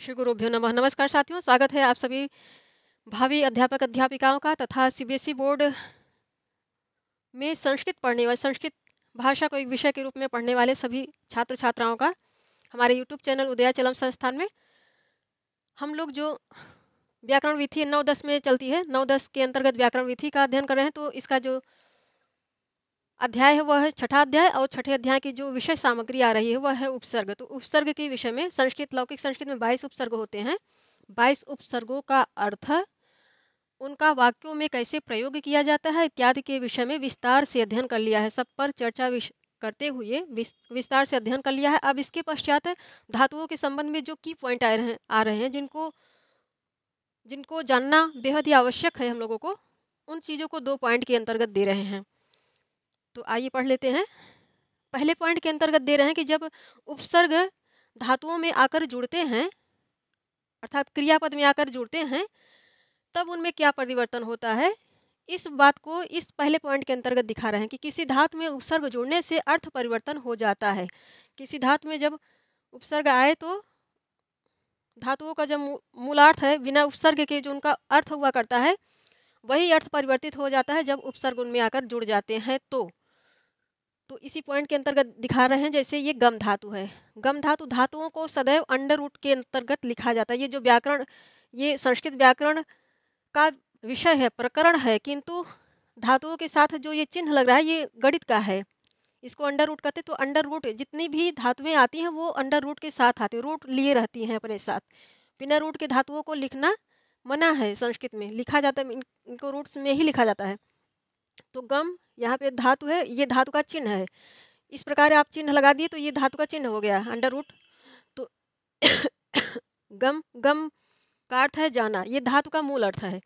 श्री गुरुभ्यो नमः। नमस्कार साथियों, स्वागत है आप सभी भावी अध्यापक अध्यापिकाओं का तथा सीबीएसई बोर्ड में संस्कृत पढ़ने वाले, संस्कृत भाषा को एक विषय के रूप में पढ़ने वाले सभी छात्र छात्राओं का हमारे यूट्यूब चैनल उदयाचलम संस्थान में हम लोग जो व्याकरण विधि 9-10 में चलती है, 9-10 के अंतर्गत व्याकरण विधि का अध्ययन कर रहे हैं। तो इसका जो अध्याय है वह है छठा अध्याय, और छठे अध्याय की जो विषय सामग्री आ रही है वह है उपसर्ग। तो उपसर्ग के विषय में संस्कृत, लौकिक संस्कृत में 22 उपसर्ग होते हैं। 22 उपसर्गों का अर्थ, उनका वाक्यों में कैसे प्रयोग किया जाता है इत्यादि के विषय में विस्तार से अध्ययन कर लिया है। सब पर चर्चा करते हुए विस्तार से अध्ययन कर लिया है। अब इसके पश्चात धातुओं के संबंध में जो की पॉइंट आ रहे हैं जिनको जिनको जानना बेहद ही आवश्यक है हम लोगों को, उन चीज़ों को 2 पॉइंट के अंतर्गत दे रहे हैं। तो आइए पढ़ लेते हैं। पहले पॉइंट के अंतर्गत दे रहे हैं कि जब उपसर्ग धातुओं में आकर जुड़ते हैं, अर्थात क्रियापद में आकर जुड़ते हैं, तब उनमें क्या परिवर्तन होता है। इस बात को इस पहले पॉइंट के अंतर्गत दिखा रहे हैं कि किसी धातु में उपसर्ग जुड़ने से अर्थ परिवर्तन हो जाता है। किसी धातु में जब उपसर्ग आए तो धातुओं का जब मूलार्थ है, बिना उपसर्ग के जो उनका अर्थ हुआ करता है, वही अर्थ परिवर्तित हो जाता है जब उपसर्ग उनमें आकर जुड़ जाते हैं। तो इसी पॉइंट के अंतर्गत दिखा रहे हैं। जैसे ये गम धातु है, गम धातुओं को सदैव अंडर रूट के अंतर्गत लिखा जाता है। ये जो व्याकरण, ये संस्कृत व्याकरण का विषय है, प्रकरण है, किंतु धातुओं के साथ जो ये चिन्ह लग रहा है ये गणित का है, इसको अंडर रूट कहते हैं। तो अंडर रूट जितनी भी धातुएं आती हैं वो अंडर रूट के साथ आती है, रूट लिए रहती हैं अपने साथ। बिना रूट के धातुओं को लिखना मना है, संस्कृत में लिखा जाता है, इनको रूट्स में ही लिखा जाता है। तो गम यहाँ पे धातु है, ये धातु का चिन्ह है। इस प्रकार आप चिन्ह लगा दिए तो ये धातु का चिन्ह हो गया अंडर रूट। तो गम गम का अर्थ है जाना, ये धातु का मूल अर्थ है।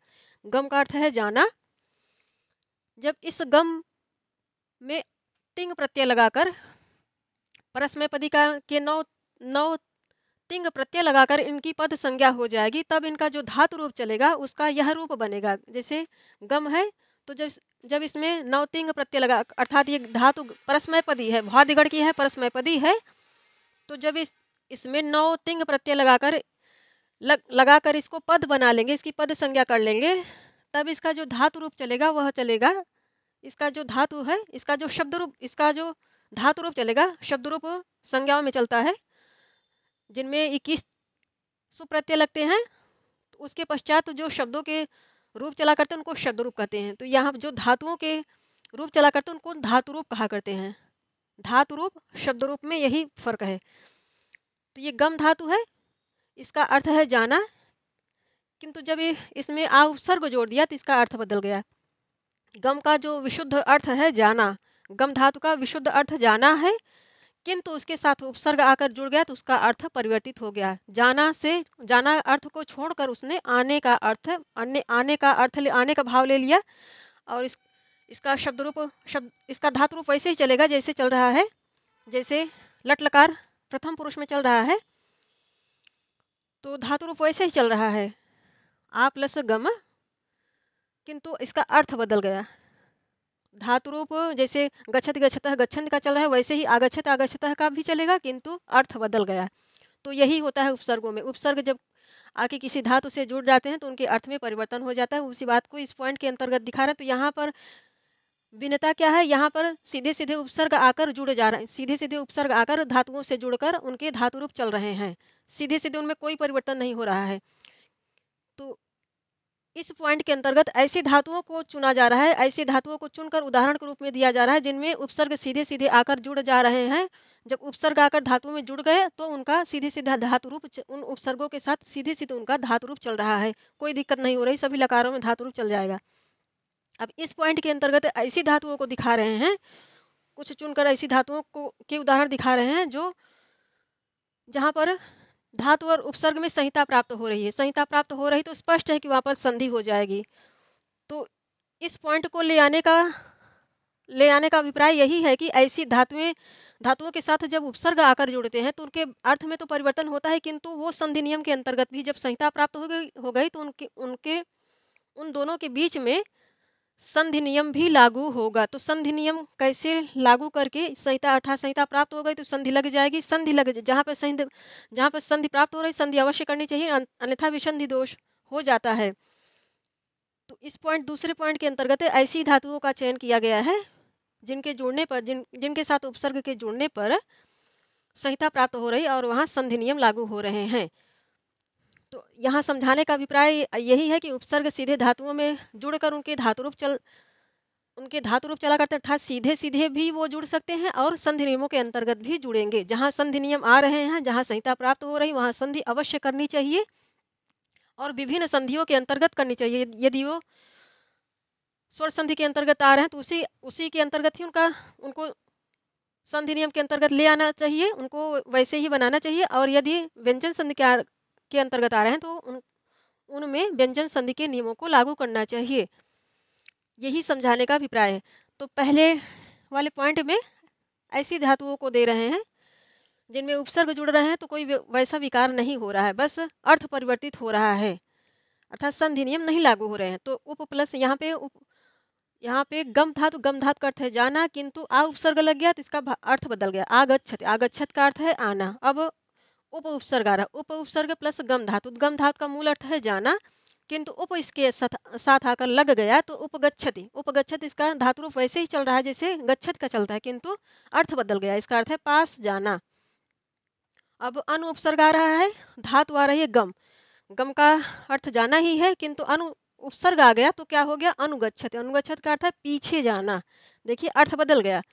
गम का अर्थ है जाना। जब इस गम में तिंग प्रत्यय लगाकर परस्मैपदी का के नौ तिंग प्रत्यय लगाकर इनकी पद संज्ञा हो जाएगी, तब इनका जो धातु रूप चलेगा उसका यह रूप बनेगा। जैसे गम है तो जब इसमें नौ तिंग प्रत्यय लगा, अर्थात ये धातु परस्मैपदी है, भौदिगण की है, परस्मैपदी है। तो जब इसमें नौ तिंग प्रत्यय लगाकर इसको पद बना लेंगे, इसकी पद संज्ञा कर लेंगे, तब इसका जो धातु रूप चलेगा वह चलेगा, इसका जो धातु है, इसका जो शब्द रूप, इसका जो धातु रूप चलेगा, शब्द रूप संज्ञाओं में चलता है जिनमें 21 सुप्रत्यय लगते हैं। तो उसके पश्चात जो शब्दों के रूप चला करते हैं उनको शब्द रूप कहते हैं। तो यहाँ जो धातुओं के रूप चला करते हैं उनको धातु रूप कहा करते हैं। धातु रूप शब्द रूप में यही फर्क है। तो ये गम धातु है, इसका अर्थ है जाना, किंतु जब इसमें आ उपसर्ग जोड़ दिया तो इसका अर्थ बदल गया। गम का जो विशुद्ध अर्थ है जाना, गम धातु का विशुद्ध अर्थ जाना है, किंतु उसके साथ उपसर्ग आकर जुड़ गया तो उसका अर्थ परिवर्तित हो गया। जाना अर्थ को छोड़कर उसने आने का अर्थ, आने का भाव ले लिया, और इसका इसका धातु रूप वैसे ही चलेगा जैसे चल रहा है। जैसे लट लकार प्रथम पुरुष में चल रहा है तो धातु रूप वैसे ही चल रहा है, आ प्लस गम, किंतु इसका अर्थ बदल गया। धातु रूप जैसे गच्छति गच्छतः गच्छन्ति का चल रहा है, वैसे ही आगच्छत आगच्छतः का भी चलेगा, किंतु अर्थ बदल गया। तो यही होता है उपसर्गों में। उपसर्ग जब आके किसी धातु से जुड़ जाते हैं तो उनके अर्थ में परिवर्तन हो जाता है। उसी बात को इस पॉइंट के अंतर्गत दिखा रहे हैं। तो यहाँ पर भिन्नता क्या है, यहाँ पर सीधे सीधे उपसर्ग आकर जुड़े जा रहे हैं, सीधे सीधे उपसर्ग आकर धातुओं से जुड़कर उनके धातु रूप चल रहे हैं, सीधे सीधे उनमें कोई परिवर्तन नहीं हो रहा है। तो इस पॉइंट के अंतर्गत ऐसी धातुओं को चुना जा रहा है, ऐसी धातुओं को चुनकर उदाहरण के रूप में दिया जा रहा है जिनमें उपसर्ग सीधे सीधे आकर जुड़ जा रहे हैं। जब उपसर्ग आकर धातु में जुड़ गए तो उनका सीधे सीधा धातु रूप, उन उपसर्गों के साथ सीधे सीधे उनका धातु रूप चल रहा है, कोई दिक्कत नहीं हो रही, सभी लकारों में धातु रूप चल जाएगा। अब इस पॉइंट के अंतर्गत ऐसी धातुओं को दिखा रहे हैं, कुछ चुनकर ऐसी धातुओं को के उदाहरण दिखा रहे हैं जो जहाँ पर धातु और उपसर्ग में संहिता प्राप्त हो रही है। संहिता प्राप्त हो रही तो स्पष्ट है कि वहाँ पर संधि हो जाएगी। तो इस पॉइंट को ले आने का अभिप्राय यही है कि ऐसी धातुओं के साथ जब उपसर्ग आकर जुड़ते हैं तो उनके अर्थ में तो परिवर्तन होता है, किंतु वो संधि नियम के अंतर्गत भी जब संहिता प्राप्त हो गई तो उन दोनों के बीच में संधि नियम भी लागू होगा। तो संधि नियम कैसे लागू करके संहिता अर्थात संहिता प्राप्त हो गई तो संधि लग जाएगी। संधि लग जहाँ पे संधि प्राप्त हो रही संधि अवश्य करनी चाहिए, अन्यथा विसंधि दोष हो जाता है। तो इस दूसरे पॉइंट के अंतर्गत ऐसी धातुओं का चयन किया गया है जिनके जुड़ने पर जिनके साथ उपसर्ग के जुड़ने पर संहिता प्राप्त हो रही और वहाँ संधि नियम लागू हो रहे हैं। तो यहाँ समझाने का अभिप्राय यही है कि उपसर्ग सीधे धातुओं में जुड़कर उनके धातुरूप चला करते अर्थात सीधे सीधे भी वो जुड़ सकते हैं और संधि नियमों के अंतर्गत भी जुड़ेंगे। जहाँ संधि नियम आ रहे हैं, जहाँ संहिता प्राप्त हो रही, वहाँ संधि अवश्य करनी चाहिए और विभिन्न संधियों के अंतर्गत करनी चाहिए। यदि वो स्वर संधि के अंतर्गत आ रहे हैं तो उसी के अंतर्गत ही उनको संधि नियम के अंतर्गत ले आना चाहिए, उनको वैसे ही बनाना चाहिए। और यदि व्यंजन संधि के अंतर्गत आ रहे हैं तो उनमें व्यंजन संधि के नियमों को लागू करना चाहिए। यही समझाने का अभिप्राय है। तो पहले वाले पॉइंट में ऐसी धातुओं को दे रहे हैं जिनमें उपसर्ग जुड़ रहे हैं तो कोई वैसा विकार नहीं हो रहा है, बस अर्थ परिवर्तित हो रहा है अर्थात संधि नियम नहीं लागू हो रहे हैं। तो उप प्लस यहाँ पे गम धातु का अर्थ है जाना, किंतु आ उपसर्ग लग गया तो इसका अर्थ बदल गया। आगच्छत का अर्थ है आना। अब उप उपसर्ग आ रहा, उप उपसर्ग प्लस गम धातु का मूल अर्थ है जाना, किंतु उप इसके साथ आकर लग गया तो उपगच्छति इसका धातु रूप वैसे ही चल रहा है जैसे गच्छत का चलता है, किंतु अर्थ बदल गया। इसका अर्थ है पास जाना। अब अनु उपसर्ग आ रहा है, धातु आ रही है गम का अर्थ जाना ही है, किंतु अनु उपसर्ग आ गया तो क्या हो गया अनुगच्छत का अर्थ है पीछे जाना। देखिए अर्थ बदल गया।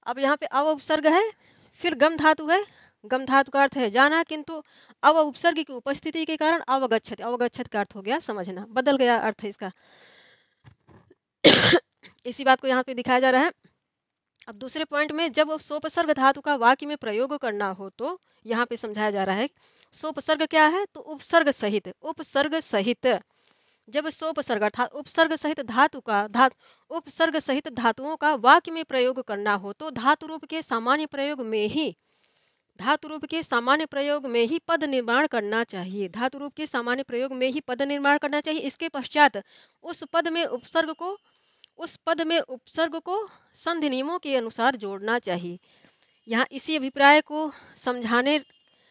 अब यहाँ पे अव उपसर्ग है, फिर गम धातु है, गम धातु का अर्थ है जाना, किंतु अव उपसर्ग की उपस्थिति के कारण अवगच्छत का अर्थ हो गया समझना, बदल गया अर्थ इसका। इसी बात को यहाँ पे दिखाया जा रहा है। अब दूसरे पॉइंट में जब सोपसर्ग धातु का वाक्य में प्रयोग करना हो तो यहाँ पे समझाया जा रहा है सोपसर्ग क्या है, तो उपसर्ग सहित जब सोपसर्ग अर्थात उपसर्ग सहित उपसर्ग सहित धातुओं का वाक्य में प्रयोग करना हो तो धातु रूप के सामान्य प्रयोग में ही पद निर्माण करना चाहिए। धातु रूप के सामान्य प्रयोग में ही पद निर्माण करना चाहिए। इसके पश्चात उस पद में उपसर्ग को संधि नियमों के अनुसार जोड़ना चाहिए। यहाँ इसी अभिप्राय को समझाने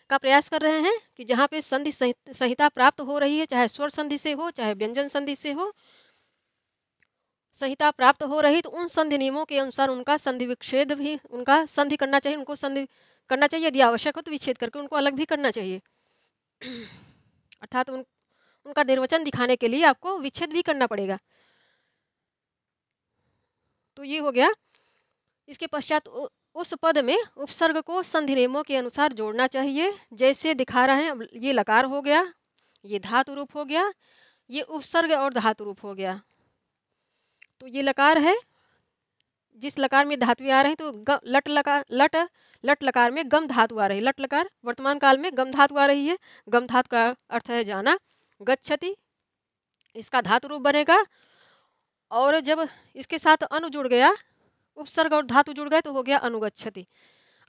का प्रयास कर रहे हैं कि जहाँ पे संधि संहिता प्राप्त हो रही है, चाहे स्वर संधि से हो चाहे व्यंजन संधि से हो, संहिता प्राप्त हो रही तो उन संधि नियमों के अनुसार उनका संधि विच्छेद भी उनका संधि करना चाहिए, उनको संधि करना चाहिए। यदि आवश्यक हो तो विच्छेद करके उनको अलग भी करना चाहिए। अर्थात उनका निर्वचन दिखाने के लिए आपको विच्छेद भी करना पड़ेगा। तो ये हो गया। इसके पश्चात उस पद में उपसर्ग को संधि नियमों के अनुसार जोड़ना चाहिए। जैसे दिखा रहे हैं, ये लकार हो गया, ये धातु रूप हो गया, ये उपसर्ग और धातु रूप हो गया। तो ये लकार है, जिस लकार में धातु आ रहे हैं तो लट लकार में गम धातु आ रही है। लट लकार वर्तमान काल में गम धातु आ रही है। गम धातु का अर्थ है जाना। गच्छति इसका धातु रूप बनेगा और जब इसके साथ अनु जुड़ गया, उपसर्ग और धातु जुड़ गए तो हो गया अनुगच्छति।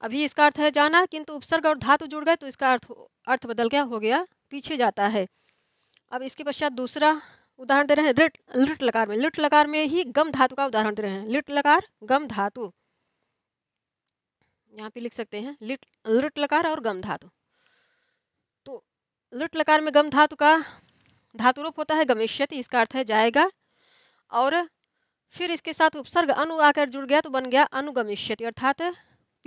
अभी इसका अर्थ है जाना, किंतु उपसर्ग और धातु जुड़ गए तो इसका अर्थ बदल गया, हो गया पीछे जाता है। अब इसके पश्चात दूसरा उदाहरण दे रहे हैं लिट लकार में। लिट लकार में ही गम धातु का उदाहरण दे रहे हैं। लिट लकार गम धातु, यहाँ पे लिख सकते हैं लिट लकार और गम धातु। तो लिट लकार में गम धातु का धातु रूप होता है गमिष्यति, इसका अर्थ है जाएगा। और फिर इसके साथ उपसर्ग अनु आकर जुड़ गया तो बन गया अनुगमिष्यति अर्थात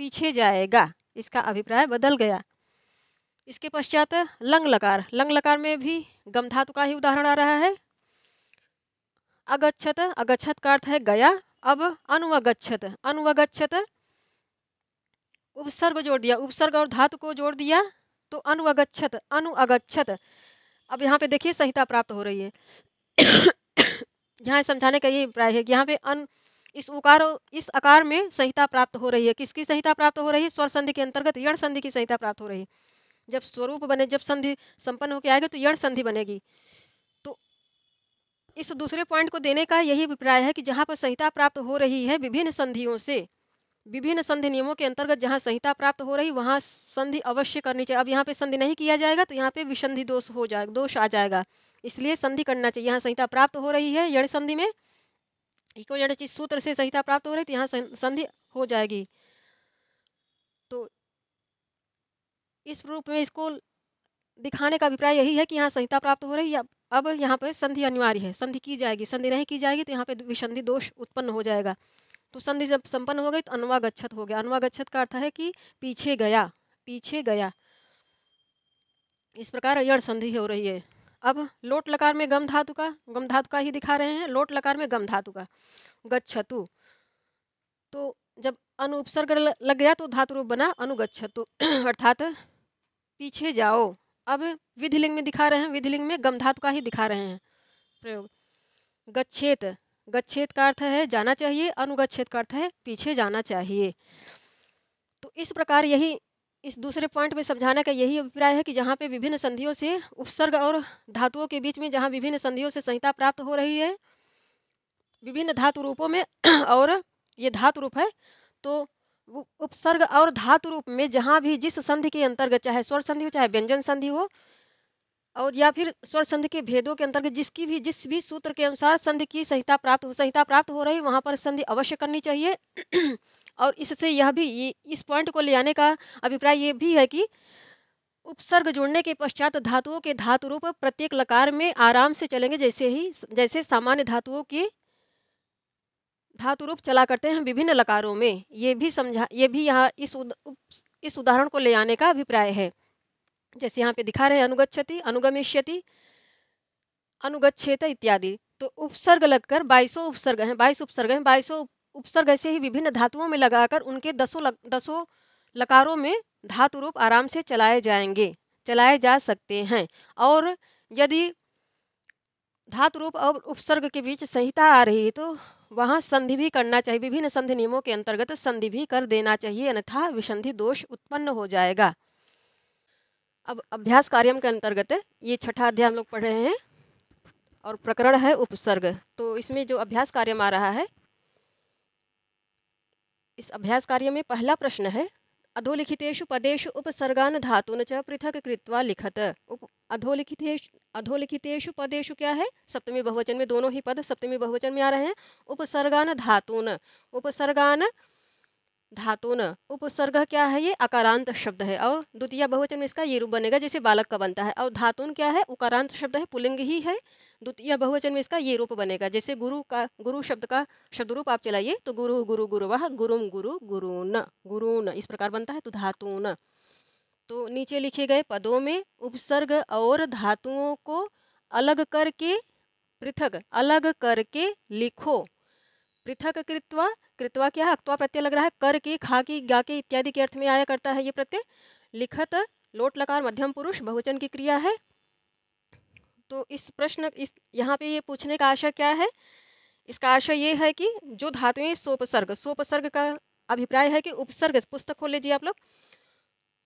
पीछे जाएगा। इसका अभिप्राय बदल गया। इसके पश्चात लंग लकार में भी गम धातु का ही उदाहरण आ रहा है। अगच्छत का अर्थ है गया। अब अनुवगच्छत उपसर्ग जोड़ दिया, उपसर्ग और धातु को जोड़ दिया तो अनुअगच्छत। अब यहाँ पे देखिए संहिता प्राप्त हो रही है। यहाँ समझाने का ये अभिप्राय है कि यहाँ पे इस आकार में संहिता प्राप्त हो रही है। किसकी संहिता प्राप्त हो रही है? स्वर संधि के अंतर्गत यण संधि की संहिता प्राप्त हो रही है। जब स्वरूप बने, जब संधि संपन्न होकर आएगी तो यण संधि बनेगी। तो इस दूसरे पॉइंट को देने का यही अभिप्राय है कि जहाँ पर संहिता प्राप्त हो रही है विभिन्न संधियों से, विभिन्न संधि नियमों के अंतर्गत जहाँ संहिता प्राप्त हो रही वहाँ संधि अवश्य करनी चाहिए। अब यहाँ पे संधि नहीं किया जाएगा तो यहाँ पे विसंधि दोष आ जाएगा, इसलिए संधि करना चाहिए। यहाँ संहिता प्राप्त हो रही है यण संधि में इक्विवेलेंट चीज सूत्र से संहिता प्राप्त हो रही तो यहाँ संधि हो जाएगी। तो इस रूप में इसको दिखाने का अभिप्राय यही है कि यहाँ संहिता प्राप्त हो रही है। अब यहाँ पे संधि अनिवार्य है, संधि की जाएगी, संधि नहीं की जाएगी तो यहाँ पे विसंधि दोष उत्पन्न हो जाएगा। तो संधि जब संपन्न हो गई तो अन्वागच्छत हो गया। अन्वागच्छत का अर्थ है कि पीछे गया, पीछे गया। इस प्रकार यण संधि हो रही है। अब लोट लकार में गम धातु का ही दिखा रहे हैं। लोट लकार में गम धातु का गच्छतु, तो जब अनुपसर्ग लग गया तो धातु रूप बना अनुगच्छतु अर्थात पीछे जाओ। अब विधिलिंग में दिखा रहे हैं, विधिलिंग में गम धातु का ही दिखा रहे हैं प्रयोग। गच्छेत, गच्छेत का अर्थ है जाना चाहिए, अनुगच्छेत का अर्थ है पीछे जाना चाहिए। तो इस प्रकार यही इस दूसरे पॉइंट में समझाने का यही अभिप्राय है कि जहाँ पे विभिन्न संधियों से उपसर्ग और धातुओं के बीच में जहाँ विभिन्न संधियों से संहिता प्राप्त हो रही है विभिन्न धातु रूपों में और ये धातु रूप है, तो उपसर्ग और धातु रूप में जहाँ भी जिस संधि के अंतर्गत चाहे स्वर संधि हो चाहे व्यंजन संधि हो और या फिर स्वर संधि के भेदों के अंतर्गत जिस भी सूत्र के अनुसार संधि की संहिता प्राप्त हो रही वहाँ पर संधि अवश्य करनी चाहिए। और इससे यह भी इस पॉइंट को ले आने का अभिप्राय ये भी है कि उपसर्ग जोड़ने के पश्चात धातुओं के धातु रूप प्रत्येक लकार में आराम से चलेंगे, जैसे सामान्य धातुओं के धातु रूप चला करते हैं विभिन्न लकारों में। ये भी यहाँ इस उदाहरण को ले आने का अभिप्राय है। जैसे यहाँ पे दिखा रहे हैं अनुगच्छति, अनुगमिष्यति, अनुगच्छेत इत्यादि। तो उपसर्ग लगकर 22 उपसर्ग हैं, 22 उपसर्ग ऐसे ही विभिन्न धातुओं में लगाकर उनके दसों लकारों में धातु रूप आराम से चलाए जा सकते हैं। और यदि धातु रूप और उपसर्ग के बीच संहिता आ रही है तो वहाँ संधि भी करना चाहिए, विभिन्न संधि नियमों के अंतर्गत संधि भी कर देना चाहिए, अन्यथा विसंधि दोष उत्पन्न हो जाएगा। अब अभ्यास कार्यम के अंतर्गत ये छठा अध्याय हम लोग पढ़ रहे हैं और प्रकरण है उपसर्ग। तो इसमें जो अभ्यास कार्यम आ रहा है, इस अभ्यास कार्य में पहला प्रश्न है अधोलिखितेषु पदेषु उपसर्गान धातून च पृथक कृत्वा लिखत। अधोलिखितेषु पदेषु क्या है, सप्तमी बहुवचन में दोनों ही पद सप्तमी बहुवचन में आ रहे हैं। उपसर्गान धातून, उपसर्गान धातुन, उपसर्ग क्या है, ये अकारांत शब्द है और द्वितीय बहुवचन में इसका ये रूप बनेगा जैसे बालक का बनता है। और धातुन क्या है, उकारांत शब्द है, पुल्लिंग ही है, द्वितीय बहुवचन में इसका ये रूप बनेगा। जैसे गुरु शब्द का शब्द रूप आप चलाइए तो गुरु गुरु गुरुवः, गुरुम गुरु गुरुन, गुरुन इस प्रकार बनता है। तो धातुन, तो नीचे लिखे गए पदों में उपसर्ग और धातुओं को अलग करके लिखो। पृथक कृत्वा, कृत्वा क्या है, अक्त्वा प्रत्यय लग रहा है, कर के, खा की, गा के इत्यादि के अर्थ में आया करता है ये प्रत्यय। लिखत लोट लकार मध्यम पुरुष बहुवचन की क्रिया है। तो इस यहाँ पे ये पूछने का आशय क्या है, इसका आशय ये है कि जो धातुएं सोपसर्ग का अभिप्राय है कि उपसर्ग, पुस्तक खोल लीजिए आप लोग।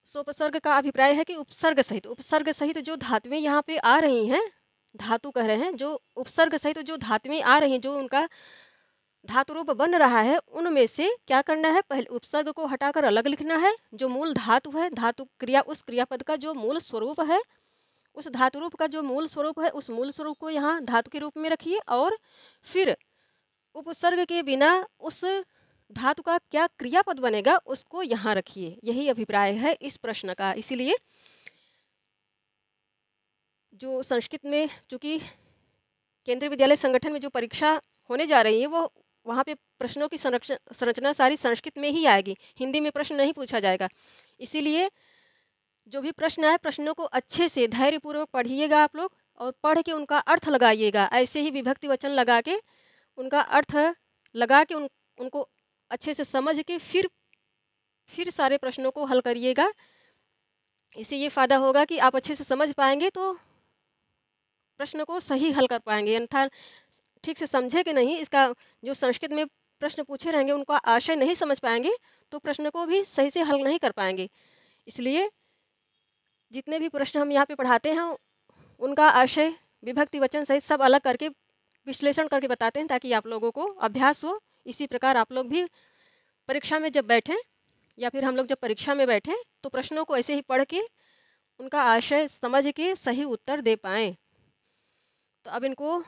सोपसर्ग का अभिप्राय है कि उपसर्ग सहित जो धातुएं यहाँ पे आ रही हैं, धातु कह रहे हैं, जो उपसर्ग सहित जो धातुएं आ रही हैं, जो उनका धातु रूप बन रहा है, उनमें से क्या करना है, पहले उपसर्ग को हटाकर अलग लिखना है। जो मूल धातु है, धातु क्रिया, उस क्रियापद का जो मूल स्वरूप है, उस धातु रूप का जो मूल स्वरूप है, उस मूल स्वरूप को यहाँ धातु के रूप में रखिए और फिर उपसर्ग के बिना उस धातु का क्या क्रियापद बनेगा उसको यहाँ रखिए। यही अभिप्राय है इस प्रश्न का। इसीलिए जो संस्कृत में, चूंकि केंद्रीय विद्यालय संगठन में जो परीक्षा होने जा रही है वो वहाँ पे प्रश्नों की संरचना सारी संस्कृत में ही आएगी, हिंदी में प्रश्न नहीं पूछा जाएगा। इसीलिए जो भी प्रश्न आए, प्रश्नों को अच्छे से धैर्यपूर्वक पढ़िएगा आप लोग और पढ़ के उनका अर्थ लगाइएगा। ऐसे ही विभक्ति वचन लगा के उनका अर्थ लगा के उनको अच्छे से समझ के फिर सारे प्रश्नों को हल करिएगा। इससे ये फ़ायदा होगा कि आप अच्छे से समझ पाएंगे तो प्रश्न को सही हल कर पाएंगे, अन्यथा ठीक से समझे कि नहीं, इसका जो संस्कृत में प्रश्न पूछे रहेंगे उनका आशय नहीं समझ पाएंगे तो प्रश्न को भी सही से हल नहीं कर पाएंगे। इसलिए जितने भी प्रश्न हम यहाँ पे पढ़ाते हैं उनका आशय, विभक्ति वचन सहित सब अलग करके विश्लेषण करके बताते हैं ताकि आप लोगों को अभ्यास हो। इसी प्रकार आप लोग भी परीक्षा में जब बैठें या फिर हम लोग जब परीक्षा में बैठें तो प्रश्नों को ऐसे ही पढ़ के उनका आशय समझ के सही उत्तर दे पाएँ। तो अब इनको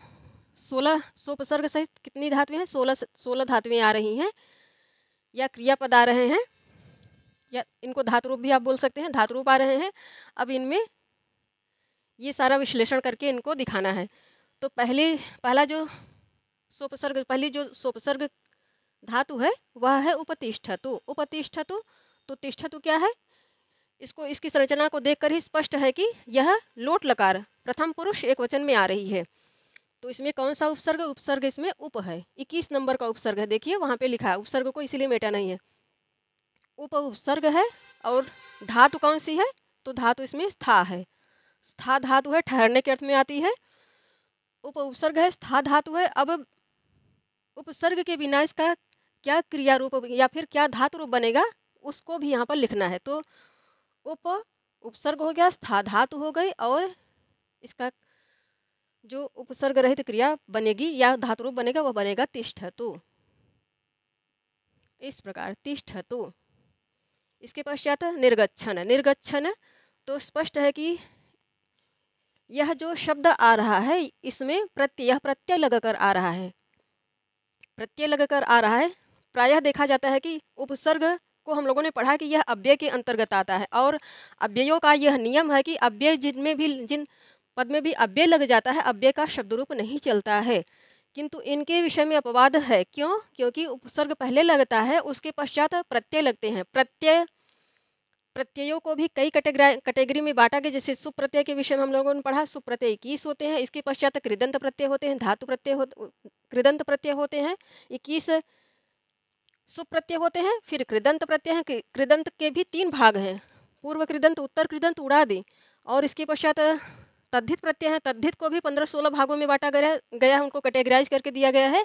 16 सोपसर्ग सहित कितनी धातुएं हैं? 16 धातुएं आ रही हैं या क्रियापद आ रहे हैं, या इनको धातु रूप भी आप बोल सकते हैं, धातु रूप आ रहे हैं। अब इनमें ये सारा विश्लेषण करके इनको दिखाना है। तो पहली जो सोपसर्ग धातु है वह है उपतिष्ठतु। उपतिष्ठतु, तो तिष्ठतु क्या है? इसकी संरचना को देखकर ही स्पष्ट है कि यह लोट लकार प्रथम पुरुष एक वचन में आ रही है। तो इसमें कौन सा उपसर्ग? उपसर्ग इसमें उप है, 21 नंबर का उपसर्ग है। देखिए वहां पे लिखा है, उपसर्ग को इसीलिए मेटा नहीं है, उप उपसर्ग है। और धातु कौन सी है? तो धातु इसमें स्था है। स्था धातु है, ठहरने के अर्थ में आती है। उप उपसर्ग है, स्था धातु है। अब उपसर्ग के बिना इसका क्या क्रिया रूप या फिर क्या धातु रूप बनेगा उसको भी यहाँ पर लिखना है। तो उप उपसर्ग हो गया, स्था धातु हो गई, और इसका जो उपसर्ग रहित क्रिया बनेगी या धातु रूप बनेगा वह बनेगा तिष्ठतु। इस प्रकार तिष्ठतु। इसके पश्चात निर्गच्छन। निर्गच्छन, तो स्पष्ट है कि यह जो शब्द आ रहा है इसमें प्रत्यय लगकर आ रहा है, प्रत्यय लगकर आ रहा है। प्रायः देखा जाता है कि उपसर्ग को हम लोगों ने पढ़ा कि यह अव्यय के अंतर्गत आता है, और अव्ययों का यह नियम है कि अव्यय जिन पद में भी अव्यय लग जाता है, अव्यय का शब्द रूप नहीं चलता है। किंतु इनके विषय में अपवाद है। क्यों? क्योंकि उपसर्ग पहले लगता है, उसके पश्चात प्रत्यय लगते हैं। प्रत्ययों को भी कई कैटेगरी में बांटा गया। जैसे सुप्रत्यय के विषय में हम लोगों ने पढ़ा, सुप्रत्यय 21 होते हैं। इसके पश्चात कृदंत प्रत्यय होते हैं, धातु प्रत्यय कृदंत प्रत्यय होते हैं, 21 सुप्रत्यय होते हैं। फिर कृदंत प्रत्यय हैं। कृदंत के भी 3 भाग हैं, पूर्व कृदंत, उत्तर कृदंत, उड़ादि। और इसके पश्चात तद्धित प्रत्यय है। तद्धित को भी 15-16 भागों में बांटा गया है, उनको कैटेगराइज करके दिया गया है।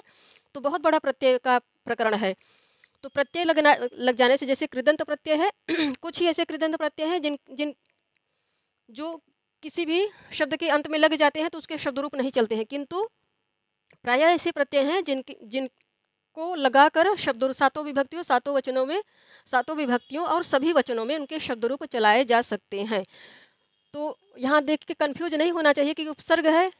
तो बहुत बड़ा प्रत्यय का प्रकरण है। तो प्रत्यय लग जाने से, जैसे कृदंत प्रत्यय है कुछ ही ऐसे कृदंत प्रत्यय हैं जिन जो किसी भी शब्द के अंत में लग जाते हैं तो उसके शब्द रूप नहीं चलते हैं, किंतु प्रायः ऐसे प्रत्यय हैं जिनको लगाकर शब्द सातों विभक्तियों, सातों वचनों में, सातों विभक्तियों और सभी वचनों में उनके शब्द रूप चलाए जा सकते हैं। तो यहाँ देख के कंफ्यूज नहीं होना चाहिए कि उपसर्ग है,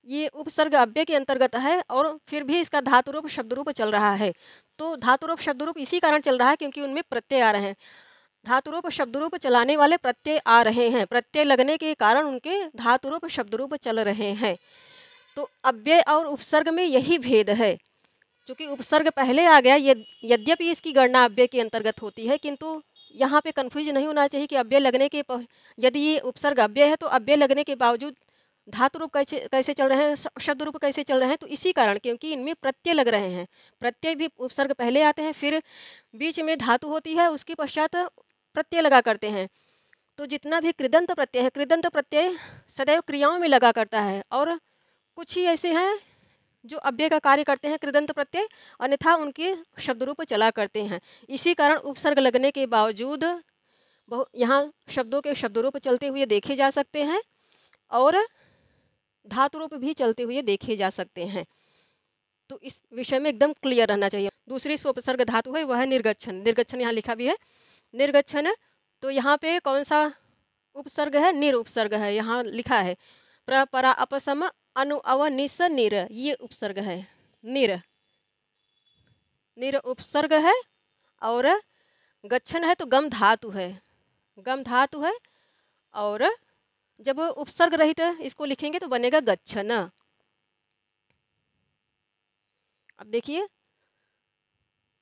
ये उपसर्ग अव्यय के अंतर्गत है और फिर भी इसका धातु रूप शब्द रूप चल रहा है। तो धातु रूप शब्द रूप इसी कारण चल रहा है क्योंकि उनमें प्रत्यय आ रहे हैं। धातु रूप शब्द रूप चलाने वाले प्रत्यय आ रहे हैं, प्रत्यय लगने के कारण उनके धातु रूप शब्द रूप चल रहे हैं। तो अव्यय और उपसर्ग में यही भेद है। क्योंकि उपसर्ग पहले आ गया, यद्यपि इसकी गणना अव्यय के अंतर्गत होती है, किंतु यहाँ पे कन्फ्यूज नहीं होना चाहिए कि अव्यय लगने के यदि ये उपसर्ग अव्यय है तो अव्यय लगने के बावजूद धातु रूप कैसे चल रहे हैं, शब्द रूप कैसे चल रहे हैं? तो इसी कारण, क्योंकि इनमें प्रत्यय लग रहे हैं। प्रत्यय भी उपसर्ग पहले आते हैं, फिर बीच में धातु होती है, उसके पश्चात प्रत्यय लगा करते हैं। तो जितना भी कृदंत प्रत्यय है, कृदंत प्रत्यय सदैव क्रियाओं में लगा करता है, और कुछ ही ऐसे हैं जो अव्यय का कार्य करते हैं कृदंत प्रत्यय, अन्यथा उनके शब्द रूप चला करते हैं। इसी कारण उपसर्ग लगने के बावजूद यहाँ शब्दों के शब्द रूप चलते हुए देखे जा सकते हैं और धातु रूप भी चलते हुए देखे जा सकते हैं। तो इस विषय में एकदम क्लियर रहना चाहिए। दूसरी सोपसर्ग धातु है वह है निर्गच्छन। निर्गच्छन यहाँ लिखा भी है, निर्गच्छन। तो यहाँ पे कौन सा उपसर्ग है? निर उपसर्ग है। यहाँ लिखा है प्र परा अपसम अनु अव निस निर, ये उपसर्ग है। निर उपसर्ग है, और गच्छन है तो गम धातु है, गम धातु है। और जब उपसर्ग रहित इसको लिखेंगे तो बनेगा गच्छन। अब देखिए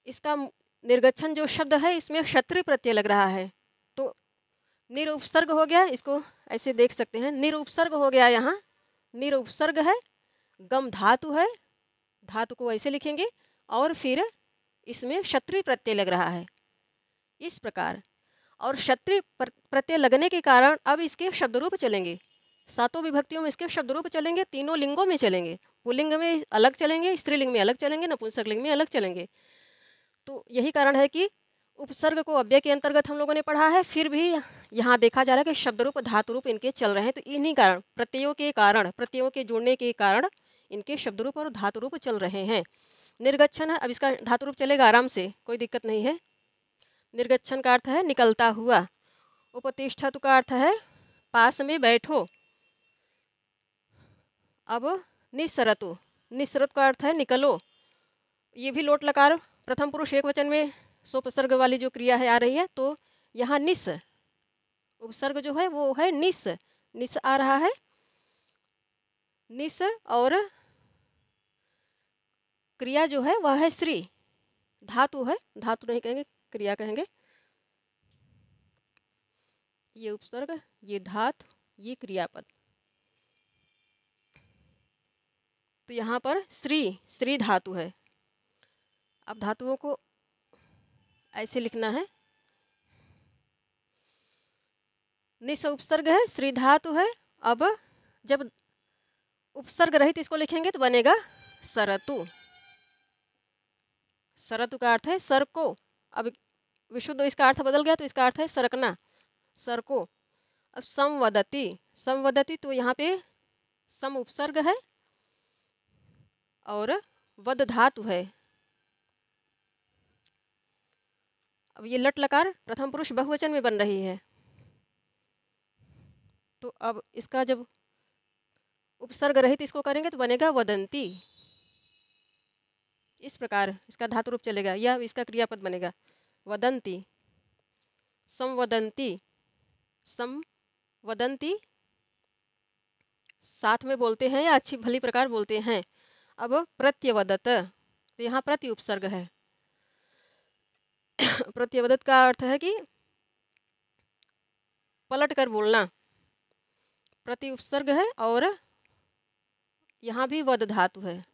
इसका निर्गच्छन जो शब्द है इसमें क्षत्रिय प्रत्यय लग रहा है, तो निर उपसर्ग हो गया। इसको ऐसे देख सकते हैं, निर उपसर्ग हो गया। यहाँ निर उपसर्ग है, गम धातु है, धातु को ऐसे लिखेंगे, और फिर इसमें क्षत्रिय प्रत्यय लग रहा है इस प्रकार। और क्षत्रिय प्रत्यय लगने के कारण अब इसके शब्द रूप चलेंगे, सातों विभक्तियों में इसके शब्द रूप चलेंगे, तीनों लिंगों में चलेंगे। पुल्लिंग में अलग चलेंगे, स्त्रीलिंग में अलग चलेंगे, नपुंसक लिंग में अलग चलेंगे। तो यही कारण है कि उपसर्ग को अव्यय के अंतर्गत हम लोगों ने पढ़ा है, फिर भी यहाँ देखा जा रहा है कि शब्द रूप धातु रूप इनके चल रहे हैं। तो इन्हीं कारण, प्रत्ययों के कारण, प्रत्ययों के जुड़ने के कारण इनके शब्द रूप और धातु रूप चल रहे हैं। निर्गच्छन है, अब इसका धातु रूप चलेगा आराम से, कोई दिक्कत नहीं है। निर्गच्छन का अर्थ है निकलता हुआ। उपतिष्ठतु का अर्थ है पास में बैठो। अब निस्सरतु, निस्सरत का अर्थ है निकलो। ये भी लोट लकार प्रथम पुरुष एक वचन में सोपसर्ग वाली जो क्रिया है आ रही है, तो यहाँ निस उपसर्ग जो है वो है निस, निस आ रहा है, निस, और क्रिया जो है वह है श्री। धातु है, धातु नहीं कहेंगे, क्रिया कहेंगे। ये उपसर्ग, ये धातु, ये क्रियापद। तो यहाँ पर श्री, श्री धातु है। अब धातुओं को ऐसे लिखना है, निस उपसर्ग है, श्री धातु है। अब जब उपसर्ग रहित इसको लिखेंगे तो बनेगा सरतु। सरतु का अर्थ है सर को। अब विशुद्ध इसका अर्थ बदल गया तो इसका अर्थ है सरकना, सर को। अब संवदति, संवदति तो यहाँ पे सम उपसर्ग है और वद धातु है। अब ये लट लकार प्रथम पुरुष बहुवचन में बन रही है, तो अब इसका जब उपसर्ग रहित इसको करेंगे तो बनेगा वदंती। इस प्रकार इसका धातु रूप चलेगा या इसका क्रियापद बनेगा वदंती, संवदंती, संवदंती। साथ में बोलते हैं या अच्छी भली प्रकार बोलते हैं। अब प्रत्यवदत, तो यहाँ प्रति उपसर्ग है। प्रत्यवदत का अर्थ है कि पलट कर बोलना। प्रति उपसर्ग है और यहाँ भी वद धातु है,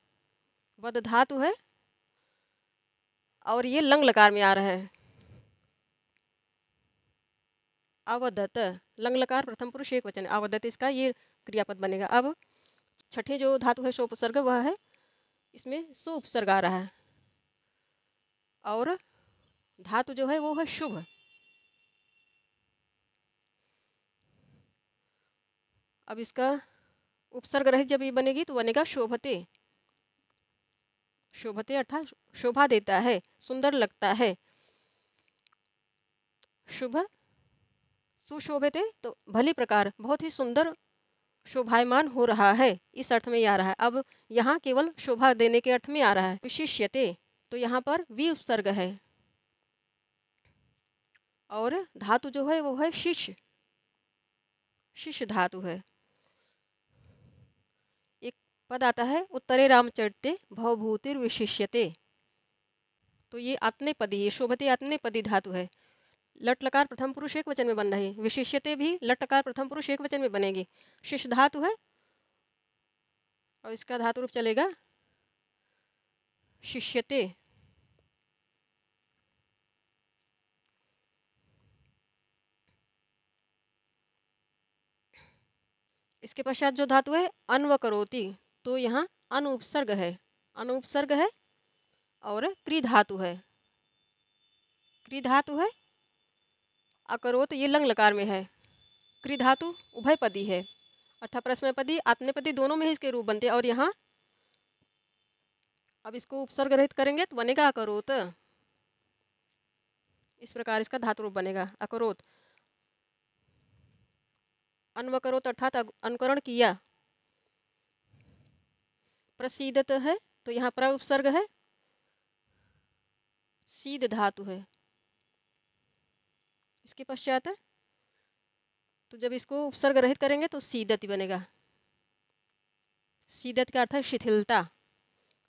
वद धातु है और ये लंग लकार में आ रहा है। अवदत, लंग लकार प्रथम पुरुष एक वचन, अवदत इसका ये क्रियापद बनेगा। अब छठी जो धातु है सोपसर्ग वह है, इसमें सु उपसर्ग आ रहा है और धातु जो है वो है शुभ। अब इसका उपसर्ग रहित जब ये बनेगी तो बनेगा शोभते। शोभते अर्थात शोभा देता है, सुंदर लगता है। शुभ, सुशोभिते तो भली प्रकार, बहुत ही सुंदर, शोभायमान हो रहा है, इस अर्थ में ये आ रहा है। अब यहाँ केवल शोभा देने के अर्थ में आ रहा है। विशिष्यते तो यहाँ पर वी उपसर्ग है और धातु जो है वो है शिष्य, शिष्य धातु है। एक पद आता है उत्तरे रामचरिते भवभूतिर विशिष्यते, तो ये आत्नेपदी, ये शोभते आत्नेपदी धातु है। लट लकार प्रथम पुरुष एक वचन में बन रही, विशिष्यते भी लट लकार प्रथम पुरुष एक वचन में बनेगी। शिष्य धातु है और इसका धातु रूप चलेगा शिष्यते। इसके पश्चात जो धातु है अन्वकरोति, तो यहाँ अनुपसर्ग है, अनुपसर्ग है और क्री धातु है, क्री धातु है। अकरोत ये लंग लकार में है। क्री धातु उभयपदी है, अर्थात प्रश्नपदी आत्मनेपदी दोनों में ही इसके रूप बनते हैं। और यहाँ अब इसको उपसर्ग रहित करेंगे तो बनेगा अकरोत। इस प्रकार इसका धातु रूप बनेगा अकरोत। अन्वकरोत अर्थात अनुकरण किया। प्रसीदत है तो यहाँ प्र उपसर्ग है, सीद धातु है इसके पश्चात है, तो जब इसको उपसर्ग रहित करेंगे तो सीदति बनेगा। सीदत का अर्थ है शिथिलता,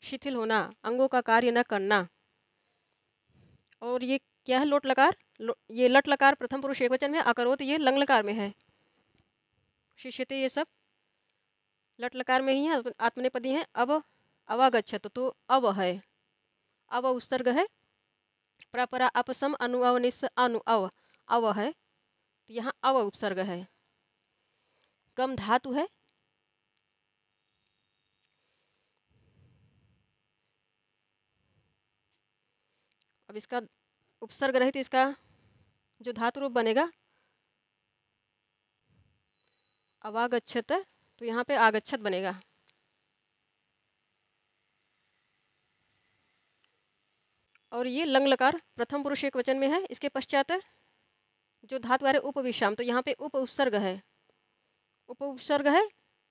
शिथिल होना, अंगों का कार्य न करना। और ये क्या है लोट लकार, ये लट लकार प्रथम पुरुष एक वचन में, अकरोत ये लंग लकार में है। शिष्यते ये सब लट लकार में ही है, आत्मनेपदी है। अब अवागच्छत तो अव है, अव उपसर्ग है। प्रपरा अपसम अनु अव निस अनु अव, अव है, तो यहाँ अव उपसर्ग है। कम धातु है। अब इसका उपसर्ग रहित इसका जो धातु रूप बनेगा अवागच्छत, तो यहाँ पे आगच्छत बनेगा। और ये लंग लकार प्रथम पुरुष एक वचन में है। इसके पश्चात जो धातु आ रहे उपविश्राम, तो यहाँ पे उप उपसर्ग है, उप उपसर्ग है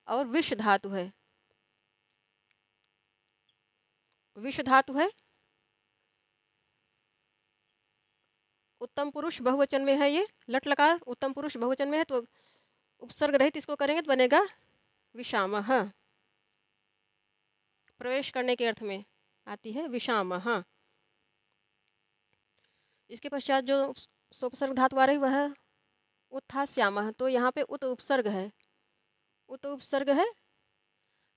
और विष धातु है। विष धातु है, उत्तम पुरुष बहुवचन में है, ये लट लकार उत्तम पुरुष बहुवचन में है, तो उपसर्ग रहित इसको करेंगे तो बनेगा विषामः। प्रवेश करने के अर्थ में आती है विषामः। इसके पश्चात जो उपसर्ग धातु आ रही वह है उत्थास्यामः, तो यहाँ पे उत उपसर्ग है, उत उपसर्ग है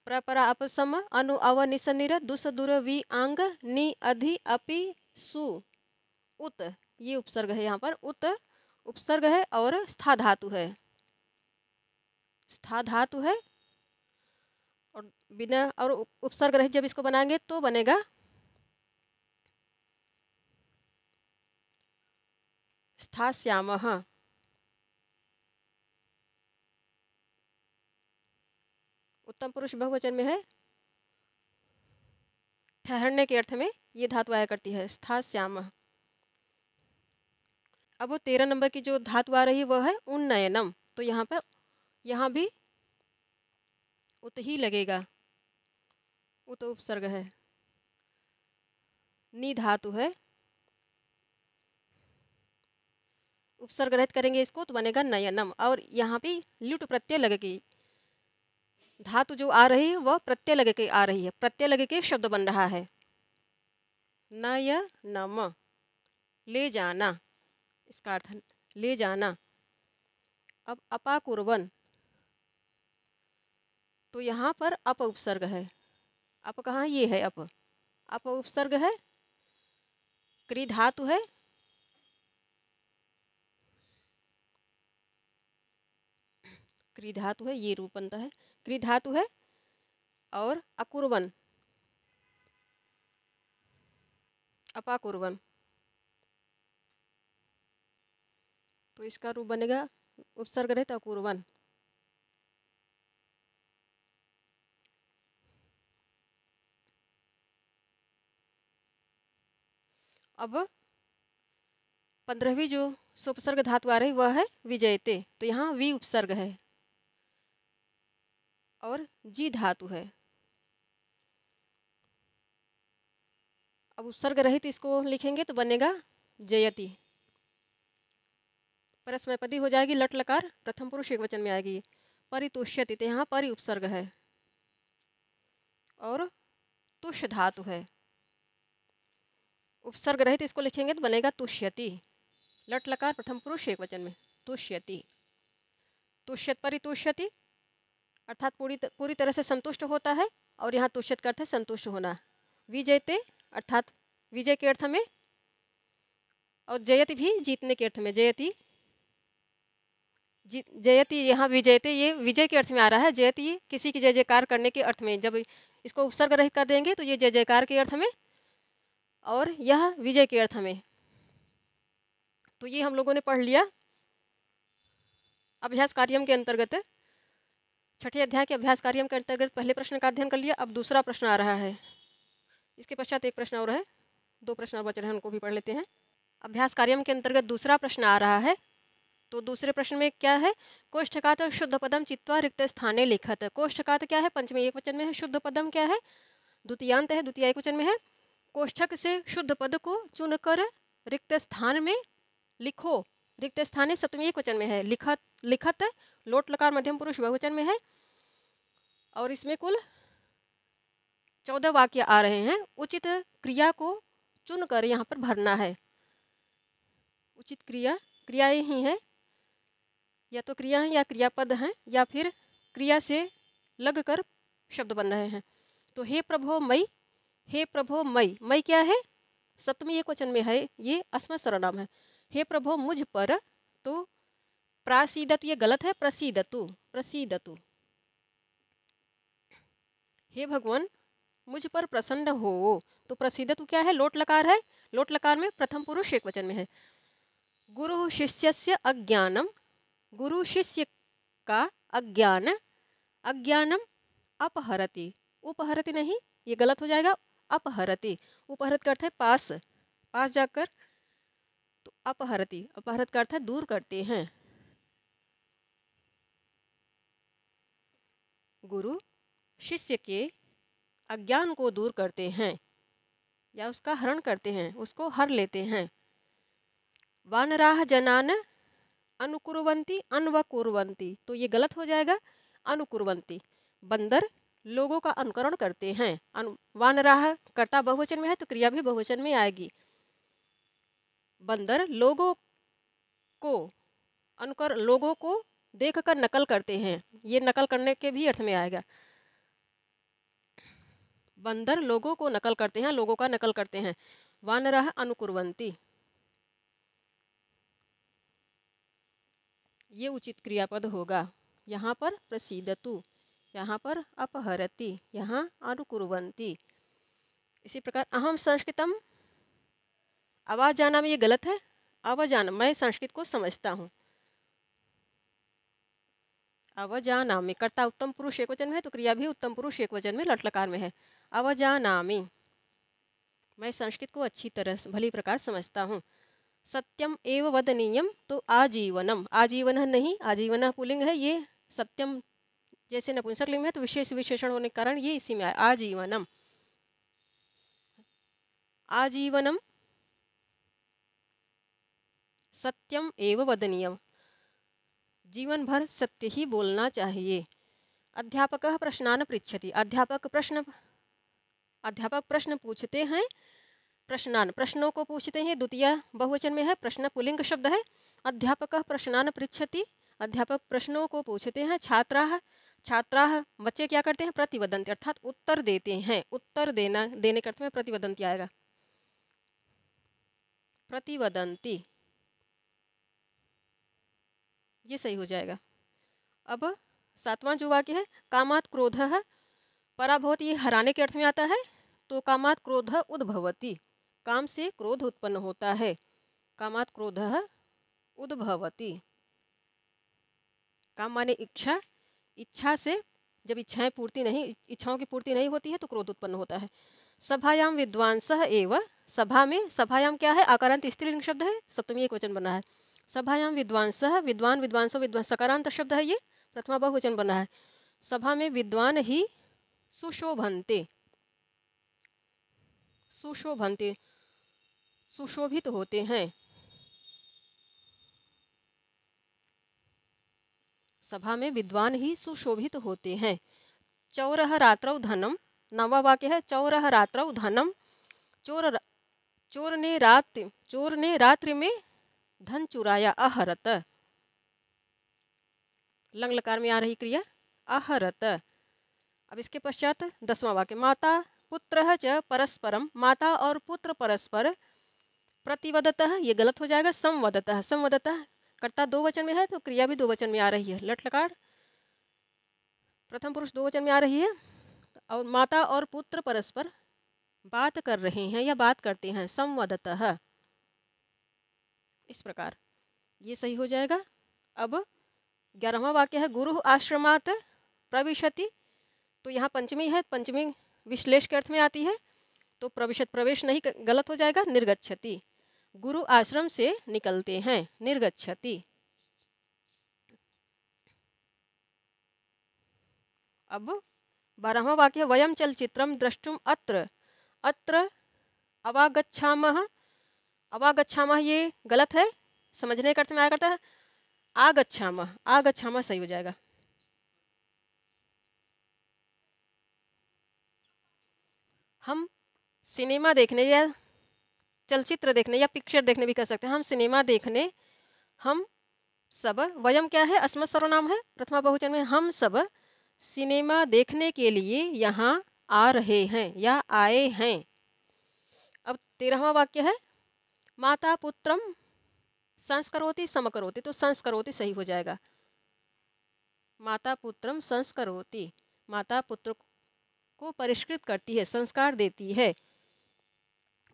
प्रपरा अपसम अनु अव निसनिर दुस दुर वि आंग नि अधि अपि सु उत, ये उपसर्ग है, यहाँ पर उत उपसर्ग है और स्था धातु है, स्था धातु है और बिना और उपसर्ग रहित जब इसको बनाएंगे तो बनेगा स्थास्यामः। उत्तम पुरुष बहुवचन में है, ठहरने के अर्थ में ये धातु आया करती है स्थास्यामः। अब वो 13 नंबर की जो धातु आ रही है वह है उन्नयनम, तो यहाँ भी उत ही लगेगा, उत उपसर्ग है, नी धातु है, उपसर्ग रहित करेंगे इसको तो बनेगा नयनम, और यहाँ भी ल्युट प्रत्यय लगेगी, धातु जो आ रही है वह प्रत्यय लगे के आ रही है, प्रत्यय लगे के शब्द बन रहा है, नयनम ले जाना, इसका अर्थ ले जाना। अब अपाकुर्वन, तो यहाँ पर अप उपसर्ग है, अप कहाँ, ये है अप, अप उपसर्ग है, क्री धातु है, क्री धातु है, ये रूप बनता है, क्री धातु है और अकुर्वन, अपाकुर्वन, तो इसका रूप बनेगा उपसर्ग रहित अकुर्वन। अब 15वीं जो उपसर्ग धातु आ रही वह है विजयते, तो यहाँ वी उपसर्ग है और जी धातु है। अब उपसर्ग रहित इसको लिखेंगे तो बनेगा जयति, परस्मैपदी हो जाएगी, लट लकार प्रथम पुरुष एक वचन में आएगी। परितुष्यति, तो यहाँ परि उपसर्ग है और तुष धातु है, उपसर्ग रहित इसको लिखेंगे तो बनेगा तुष्यति, लट लकार प्रथम पुरुष एक वचन में तुष्यति, तुष्यत परितुष्यति अर्थात पूरी तरह से संतुष्ट होता है, और यहाँ तुष्यत का अर्थ है संतुष्ट होना। विजयते अर्थात विजय के अर्थ में, और जयति भी जीतने के अर्थ में, जयति जयति, यहाँ विजयते ये विजय के अर्थ में आ रहा है, जयति किसी की जय जयकार करने के अर्थ में, जब इसको उपसर्ग रहित कर देंगे तो ये जय जयकार के अर्थ में और यह विजय के अर्थ में। तो ये हम लोगों ने पढ़ लिया अभ्यास कार्यम के अंतर्गत, छठे अध्याय के अभ्यास कार्यम के अंतर्गत पहले प्रश्न का अध्ययन कर लिया। अब दूसरा प्रश्न आ रहा है, इसके पश्चात एक प्रश्न और है, 2 प्रश्न और बच रहे हैं, उनको भी पढ़ लेते हैं। अभ्यास कार्यम के अंतर्गत दूसरा प्रश्न आ रहा है, तो दूसरे प्रश्न में क्या है, कोष्ठकात शुद्ध पदम चित्वा रिक्त स्थाने लिखत। कोष्ठकात क्या है, पंचमी एक वचन में है, शुद्ध पदम क्या है, द्वितीयांत है, द्वितीय एक वचन में है, कोष्ठक से शुद्ध पद को चुनकर रिक्त स्थान में लिखो, रिक्त स्थान सप्तमी एक वचन में है, लिखत लिखत लोट लकार मध्यम पुरुष बहुवचन में है, और इसमें कुल 14 वाक्य आ रहे हैं। उचित क्रिया को चुनकर यहाँ पर भरना है, उचित क्रियाएं ही है, या तो क्रिया है या क्रियापद हैं या फिर क्रिया से लगकर शब्द बन रहे हैं। तो हे प्रभो मई, हे प्रभो मई, मई क्या है, सप्तमी एक वचन में है, ये अस्मत् सर्वनाम है। हे प्रभो मुझ पर, तो प्रासीदतु ये गलत है, प्रसीदतु, प्रसीदतु, हे भगवान मुझ पर प्रसन्न हो, तो प्रसीदतु क्या है, लोट लकार है, लोट लकार में प्रथम पुरुष एक वचन में है। गुरु शिष्यस्य अज्ञानम, गुरु शिष्य का अज्ञान, अज्ञानम अपहरति, उपहरति नहीं, ये गलत हो जाएगा, अपहरति, उपहरत का अर्थ है पास, पास जाकर, तो अपहरति, अपहरत का अर्थ है दूर करते हैं। गुरु शिष्य के अज्ञान को दूर करते हैं, या उसका हरण करते हैं, उसको हर लेते हैं। वानराह जनान अनुकुर्वन्ति अन्वकुर्वन्ति, तो ये गलत हो जाएगा। अनुकुर्वन्ति, बंदर लोगों का अनुकरण करते हैं। वानराह कर्ता बहुवचन में है तो क्रिया भी बहुवचन में आएगी। बंदर लोगों को लोगों को देखकर नकल करते हैं, ये नकल करने के भी अर्थ में आएगा। बंदर लोगों को नकल करते हैं, लोगों का नकल करते हैं। वानराह अनुकुर्वन्ति, ये उचित क्रियापद होगा। यहाँ पर प्रसीदतु, यहाँ पर अपहरति, यहाँ अनुकुर्वन्ति। इसी प्रकार अहम संस्कृतम अवजानामि, ये गलत है। अवजान, मैं संस्कृत को समझता हूँ। अवजानामि, कर्ता उत्तम पुरुष एकवचन में है तो क्रिया भी उत्तम पुरुष एकवचन में लट लकार में है। अवजानामि, मैं संस्कृत को अच्छी तरह भली प्रकार समझता हूँ। सत्यम एव वदनीयम, तो आजीवनम, आजीवन नहीं, आजीवन पुल्लिंग है, ये सत्यम जैसे नपुंसक लिंग में है तो विशेष विशेषण होने के कारण ये इसी में आया, आजीवनम। आजीवनम सत्यम एव वदनीयम, जीवन भर सत्य ही बोलना चाहिए। अध्यापकः प्रश्नान् पृच्छति, अध्यापक प्रश्न पूछते हैं। प्रश्नान, प्रश्नों को पूछते हैं, द्वितीय बहुवचन में है, प्रश्न पुल्लिंग शब्द है। अध्यापकः प्रश्नान् पृच्छति, अध्यापक प्रश्नों को पूछते हैं। छात्राः, छात्राः बच्चे क्या करते हैं? प्रतिवदन्ति, अर्थात उत्तर देते हैं। उत्तर देना, देने के अर्थ में प्रतिवदन्ति आएगा। प्रतिवदन्ति, ये सही हो जाएगा। अब सातवां जो वाक्य है, कामात् क्रोधः पराभवति, ये हराने के अर्थ में आता है। तो कामात् क्रोधः उद्भवति, काम से क्रोध उत्पन्न होता है। कामात् क्रोधः उद्भवति, काम माने इच्छा, इच्छा से जब इच्छाओं की पूर्ति नहीं होती है तो क्रोध उत्पन्न होता है। सभायां विद्वांसः एव, सभा में, सभायां क्या है? आकारांत स्त्रीलिंग शब्द है, सप्तमी एकवचन बना है। सभायां विद्वांसः, विद्वान विद्वांसो, विद्वान सकारांत शब्द है, ये प्रथमा बहुवचन बना है। सभा में विद्वान ही सुशोभन्ते, सुशोभन्ते सुशोभित होते हैं। सभा में विद्वान ही सुशोभित होते हैं। चौरः रात्रौ धनम, नवा वाक्य है, चौरः रात्रौ धनम, चोर ने रात्रि में धन चुराया। अहरत, लंग लकार में आ रही क्रिया अहरत। अब इसके पश्चात 10वां वाक्य, माता पुत्रः च परस्परम, माता और पुत्र परस्पर प्रतिवदतः, ये गलत हो जाएगा। संवदतः, संवदतः कर्ता दो वचन में है तो क्रिया भी दो वचन में आ रही है। लट लकार प्रथम पुरुष दो वचन में आ रही है। और माता और पुत्र परस्पर बात कर रहे हैं या बात करते हैं। संवदतः, इस प्रकार ये सही हो जाएगा। अब 11वां वाक्य है, गुरु आश्रमात प्रविशति, तो यहाँ पंचमी है, पंचमी विश्लेष के अर्थ में आती है तो प्रविशत, प्रवेश नहीं, गलत हो जाएगा। निर्गच्छति, गुरु आश्रम से निकलते हैं। निर्गच्छति। अब 12वां वाक्य, वयम चलचित्रम द्रष्टुम अत्र, अत्र अवागच्छामः, अवागच्छामः ये गलत है, समझने का अर्थ में आया करता है। आगच्छामः, आगच्छामः सही हो जाएगा। हम सिनेमा देखने या चलचित्र देखने या पिक्चर देखने भी कर सकते हैं। हम सिनेमा देखने, हम सब, वयम क्या है? अस्मत् सर्वनाम है, प्रथमा बहुवचन में। हम सब सिनेमा देखने के लिए यहाँ आ रहे हैं या आए हैं। अब 13वां वाक्य है, माता पुत्रम संस्करोति समकरोति, तो संस्करोति सही हो जाएगा। माता पुत्रम संस्करोति, माता पुत्र को परिष्कृत करती है, संस्कार देती है।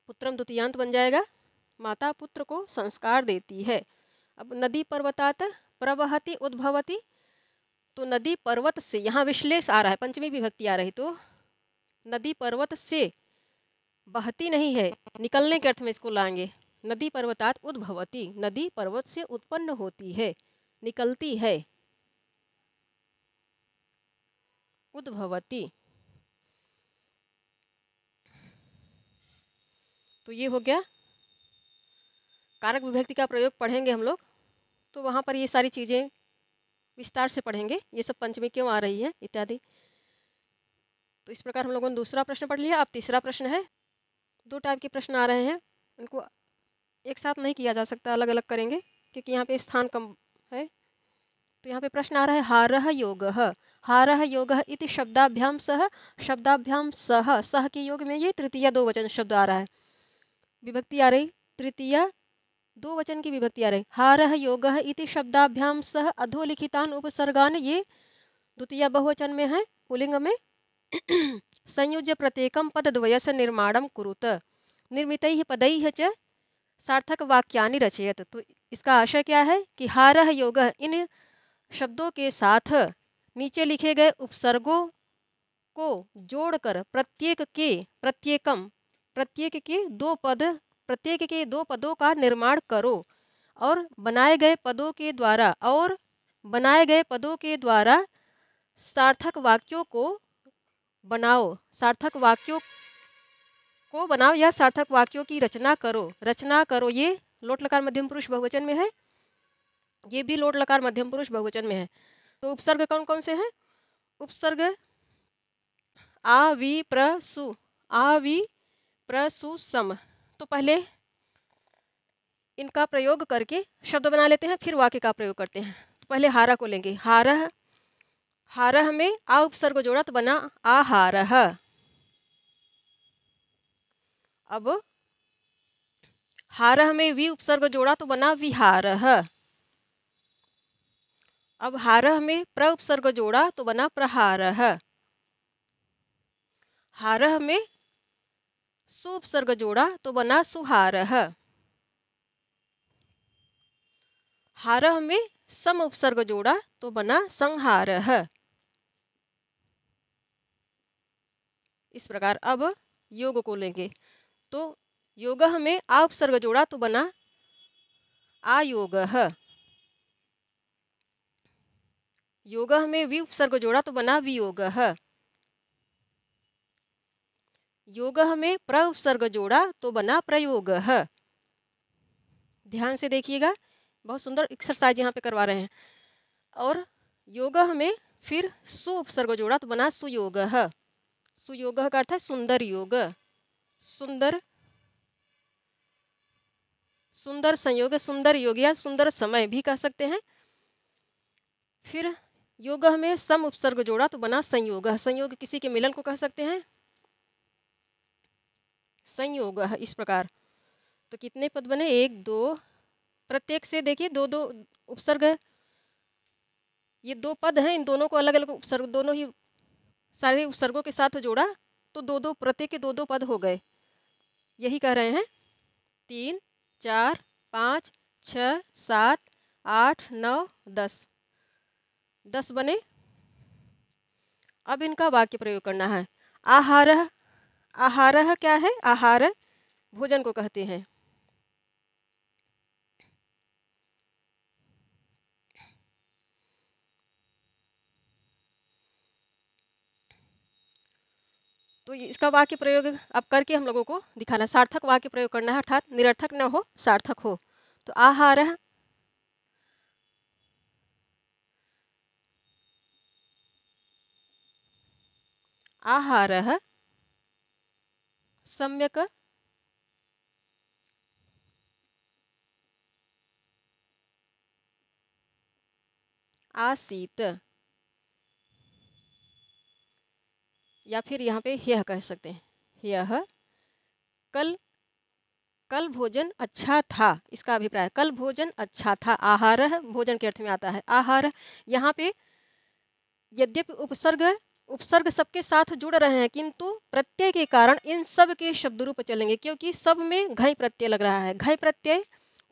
पुत्रम द्वितीयांत बन जाएगा, माता पुत्र को संस्कार देती है। अब नदी पर्वतात प्रवहति उद्भवति, तो नदी पर्वत से, यहाँ विश्लेष आ रहा है, पंचमी विभक्ति आ रही, तो नदी पर्वत से बहती नहीं है, निकलने के अर्थ में इसको लाएंगे। नदी पर्वतात उद्भवति, नदी पर्वत से उत्पन्न होती है, निकलती है। उद्भवति। तो ये हो गया कारक विभक्ति का प्रयोग पढ़ेंगे हम लोग, तो वहाँ पर ये सारी चीज़ें विस्तार से पढ़ेंगे, ये सब पंचमी क्यों आ रही है इत्यादि। तो इस प्रकार हम लोगों ने दूसरा प्रश्न पढ़ लिया। अब तीसरा प्रश्न है। दो टाइप के प्रश्न आ रहे हैं, उनको एक साथ नहीं किया जा सकता, अलग अलग करेंगे क्योंकि यहाँ पे स्थान कम है। तो यहाँ पे प्रश्न आ रहा है हारः योगः। हारः योगः इति शब्दाभ्याम सह, शब्दाभ्याम सह, सह के योग में ये तृतीय दो वचन शब्द आ रहा है, विभक्ति आ रही तृतीय दो वचन की विभक्ति आ रही। हारः योगः इति शब्दाभ्याम सह अधोलिखितान उपसर्गान, ये द्वितीय बहुवचन में है, पुल्लिंग में। संयुज्य प्रत्येकम पदद्वयस्य निर्माणं कुरुत निर्मितैः पदैः च सार्थक वाक्यानि रचयत। तो इसका आशय क्या है कि हारः योगः, इन शब्दों के साथ नीचे लिखे गए उपसर्गों को जोड़कर प्रत्येक के दो पद, प्रत्येक के दो पदों का निर्माण करो और बनाए गए पदों के द्वारा सार्थक वाक्यों को बनाओ, या सार्थक वाक्यों की रचना करो। ये लोट लकार मध्यम पुरुष बहुवचन में है, ये भी लोट लकार मध्यम पुरुष बहुवचन में है। तो उपसर्ग कौन कौन से हैं? उपसर्ग आ वि प्र सु सम। तो पहले इनका प्रयोग करके शब्द बना लेते हैं, फिर वाक्य का प्रयोग करते हैं। तो पहले हारा को लेंगे। हारह में आ उपसर्ग जोड़ा तो बना आहारः। अब हारह में वी उपसर्ग जोड़ा तो बना विहारः। अब हारह में प्र उपसर्ग जोड़ा तो बना प्रहारः। हारह में सु उपसर्ग जोड़ा तो बना सुहारः। हारह में सम उपसर्ग जोड़ा तो बना संहारः। इस प्रकार अब योग को लेंगे। तो योगः में आ उपसर्ग जोड़ा तो बना आयोगः। योगः में वि उपसर्ग जोड़ा तो बना वियोगः। योगः में प्र उपसर्ग जोड़ा तो बना प्रयोगः। ध्यान से देखिएगा, बहुत सुंदर एक्सरसाइज यहाँ पे करवा रहे हैं। और योगः में फिर सु उपसर्ग जोड़ा तो बना सुयोगः। सुयोगः का अर्थ है सुंदर योग, सुंदर संयोग, सुंदर योग या सुंदर समय भी कह सकते हैं। फिर योगः में सम उपसर्ग जोड़ा तो बना संयोगः। संयोग किसी के मिलन को कह सकते हैं, संयोगः। इस प्रकार तो कितने पद बने? एक दो, प्रत्येक से देखिए दो दो उपसर्ग, ये दो पद हैं, इन दोनों को अलग अलग उपसर्ग, दोनों ही सारे उपसर्गों के साथ जोड़ा तो दो दो, प्रत्येक के दो दो पद हो गए। यही कह रहे हैं। 3 4 5 6 7 8 9 10 बने। अब इनका वाक्य प्रयोग करना है। आहारः, आहारः क्या है? आहार भोजन को कहते हैं। तो इसका वाक्य प्रयोग अब करके हम लोगों को दिखाना, सार्थक वाक्य प्रयोग करना है, अर्थात निरर्थक न हो, सार्थक हो। तो आहारः, आहारः सम्यक् आसीत्, या फिर यहाँ पे यह कह सकते हैं, यह कल भोजन अच्छा था। इसका अभिप्राय कल भोजन अच्छा था। आहारः भोजन के अर्थ में आता है। आहार यहाँ पे यद्यपि उपसर्ग सबके साथ जुड़ रहे हैं, किंतु प्रत्यय के कारण इन सब के शब्द रूप चलेंगे, क्योंकि सब में घई प्रत्यय लग रहा है। घई प्रत्यय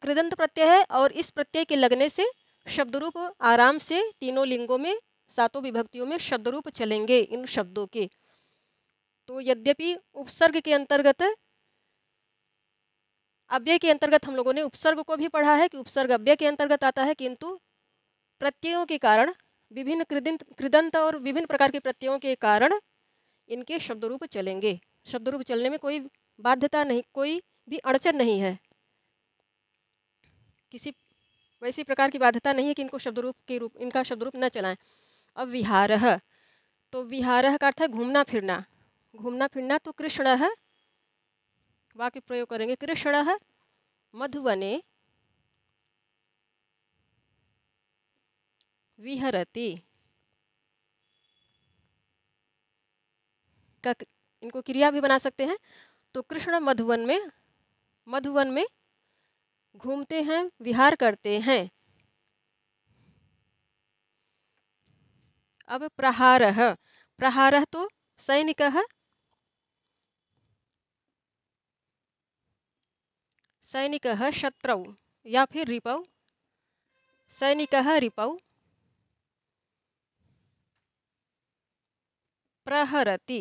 कृदंत प्रत्यय है और इस प्रत्यय के लगने से शब्द रूप आराम से तीनों लिंगों में, सातों विभक्तियों में शब्द रूप चलेंगे इन शब्दों के। तो यद्यपि उपसर्ग के अंतर्गत, अव्यय के अंतर्गत हम लोगों ने उपसर्ग को भी पढ़ा है कि उपसर्ग अव्यय के अंतर्गत आता है, किंतु प्रत्ययों के कारण, विभिन्न कृदंत और विभिन्न प्रकार के प्रत्ययों के कारण इनके शब्द रूप चलेंगे। शब्द रूप चलने में कोई बाध्यता नहीं, कोई भी अड़चन नहीं है, किसी वैसी प्रकार की बाध्यता नहीं है कि इनका शब्द रूप न चलाएं। अब विहारः, तो विहारः का अर्थ है घूमना फिरना। घूमना फिरना तो कृष्णः, वाक्य प्रयोग करेंगे, कृष्णः मधुवने विहरति। का इनको क्रिया भी बना सकते हैं। तो कृष्ण मधुवन में घूमते हैं, विहार करते हैं। अब प्रहारः, प्रहारः तो सैनिकः, सैनिकः शत्रौ या फिर रिपौ, सैनिकः रिपौ प्रहरति।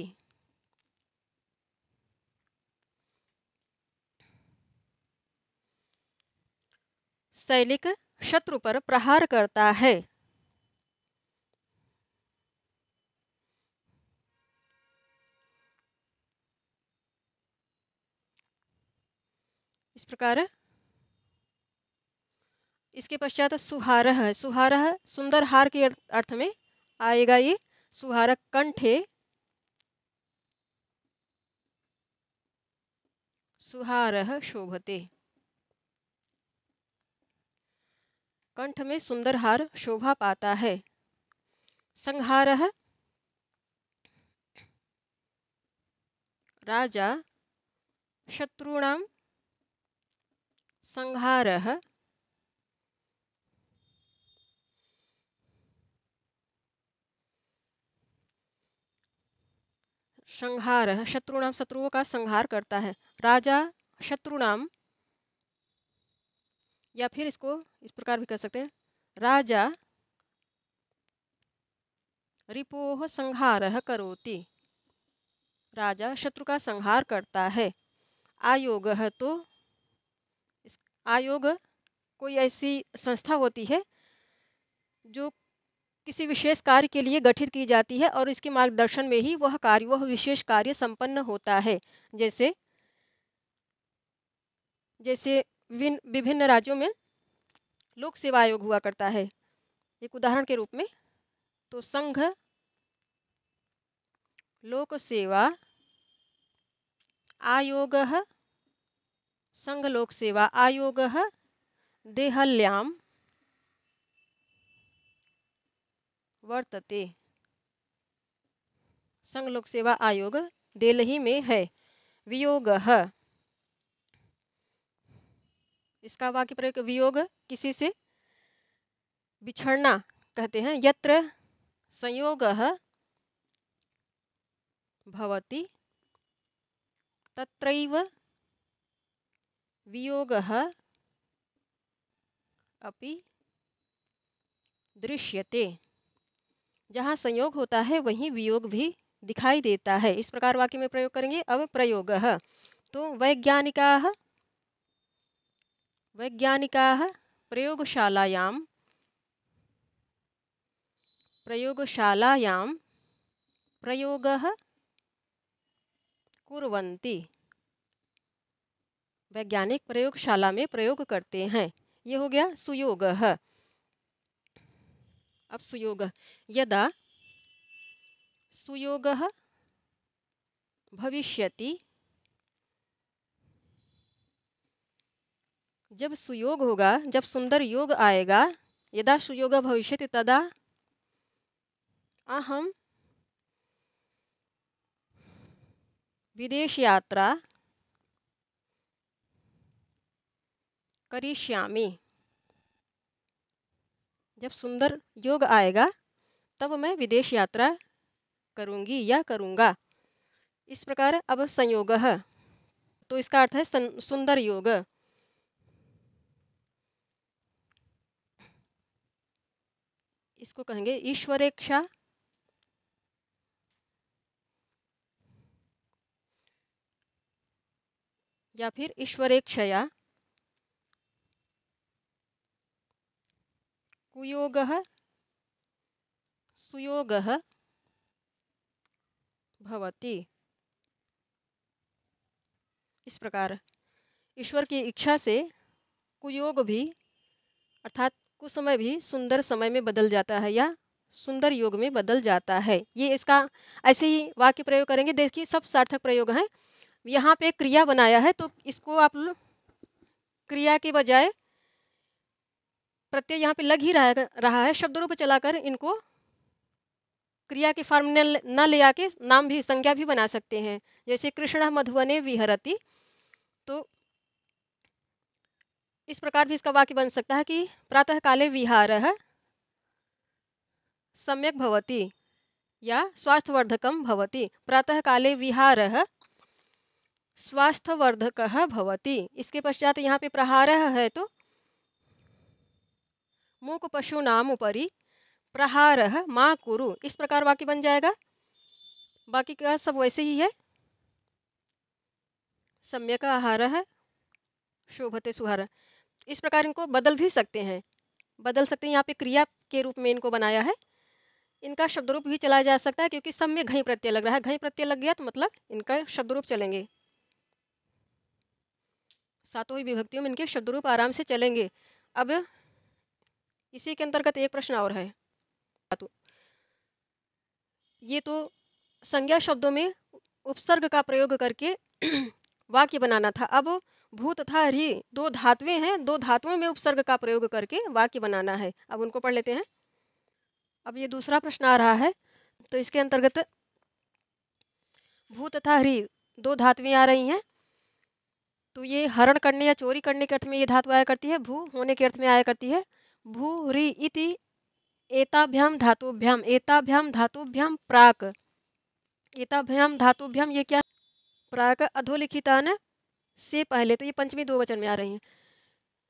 सैनिक शत्रु पर प्रहार करता है। इस प्रकार इसके पश्चात सुहारः है। सुहारः सुंदर हार के अर्थ में आएगा ये। सुहार कंठे, सुहारः शोभते, कंठ में सुंदर हार शोभा पाता है। संहारः राजा शत्रूणां संहारः संहारः शत्रुणाम शत्रुओं का संहार करता है। राजा शत्रुणाम, या फिर इसको इस प्रकार भी कर सकते हैं, राजा रिपोह संहारः करोति, राजा शत्रु का संहार करता है। आयोगः तो आयोग कोई ऐसी संस्था होती है जो किसी विशेष कार्य के लिए गठित की जाती है और इसके मार्गदर्शन में ही वह विशेष कार्य संपन्न होता है। जैसे जैसे विभिन्न राज्यों में लोक सेवा आयोग हुआ करता है। एक उदाहरण के रूप में तो संघ लोक सेवा आयोगः, संघ लोक सेवा आयोगः देहल्यां वर्तते, संघ लोक सेवा आयोग देलही में है। वियोगः, इसका वाक्य प्रयोग, वियोग किसी से बिछड़ना कहते हैं। यत्र संयोगः भवति तत्रैव वियोगः अपि दृश्यते, जहाँ संयोग होता है वहीं वियोग भी दिखाई देता है। इस प्रकार वाक्य में प्रयोग करेंगे। अब प्रयोगः, तो वैज्ञानिकाः प्रयोगशालायां प्रयोगः कुर्वन्ति, वैज्ञानिक प्रयोगशाला में प्रयोग करते हैं। ये हो गया सुयोगः। अब सुयोग, यदा सुयोगः भविष्यति, जब सुयोग होगा, जब सुंदर योग आएगा, यदा सुयोग भविष्यति तदा अहम विदेश यात्रा करिष्यामि, जब सुंदर योग आएगा तब मैं विदेश यात्रा करूंगी या करूंगा। इस प्रकार अब संयोगः, तो इसका अर्थ है सुंदर योग। इसको कहेंगे ईश्वरेच्छा या फिर ईश्वरेच्छया कुयोगः सुयोगः भवति। इस प्रकार ईश्वर की इच्छा से कुयोग भी अर्थात कुसमय भी सुंदर समय में बदल जाता है या सुंदर योग में बदल जाता है। ये इसका ऐसे ही वाक्य प्रयोग करेंगे। देखिए सब सार्थक प्रयोग हैं। यहाँ पे क्रिया बनाया है तो इसको आप लोग क्रिया के बजाय प्रत्यय यहाँ पे लग ही रहा है, शब्द रूप चलाकर इनको क्रिया के फॉर्म में न ले आके नाम भी संज्ञा भी बना सकते हैं। जैसे कृष्ण मधुवने विहरति, तो इस प्रकार भी इसका वाक्य बन सकता है कि प्रातः काले विहारः सम्यक भवति या स्वास्थ्यवर्धकम भवति। प्रातः काले विहारः स्वास्थ्यवर्धकः भवति। इसके पश्चात यहाँ पे प्रहारः है तो मूक पशूनाम उपरि प्रहारः मा कुरु, इस प्रकार वाक्य बन जाएगा। बाकी का सब वैसे ही है। सम्यक आहारः शोभते सुहार, इस प्रकार इनको बदल भी सकते हैं। यहाँ पे क्रिया के रूप में इनको बनाया है। इनका शब्द रूप भी चलाया जा सकता है क्योंकि सब में घई प्रत्यय लग रहा है। घई प्रत्यय लग गया तो मतलब इनका शब्द रूप चलेंगे। सातों ही विभक्तियों में इनके शब्द रूप आराम से चलेंगे। अब इसी के अंतर्गत एक प्रश्न और है। ये तो संज्ञा शब्दों में उपसर्ग का प्रयोग करके वाक्य बनाना था। अब भू तथा री दो धातुएं हैं, दो धातुओं में उपसर्ग का प्रयोग करके वाक्य बनाना है। अब उनको पढ़ लेते हैं। अब ये दूसरा प्रश्न आ रहा है तो इसके अंतर्गत भू तथा ह्री दो धातुएं आ रही हैं। तो ये हरण करने या चोरी करने के अर्थ में ये धातु आया करती है, भू होने के अर्थ में आया करती है। भू री इति एताभ्याम धातुभ्याम प्राक, एताभ्याम धातुभ्याम ये क्या, प्राक अधोलिखितान से पहले, तो ये पंचमी दो वचन में आ रही हैं।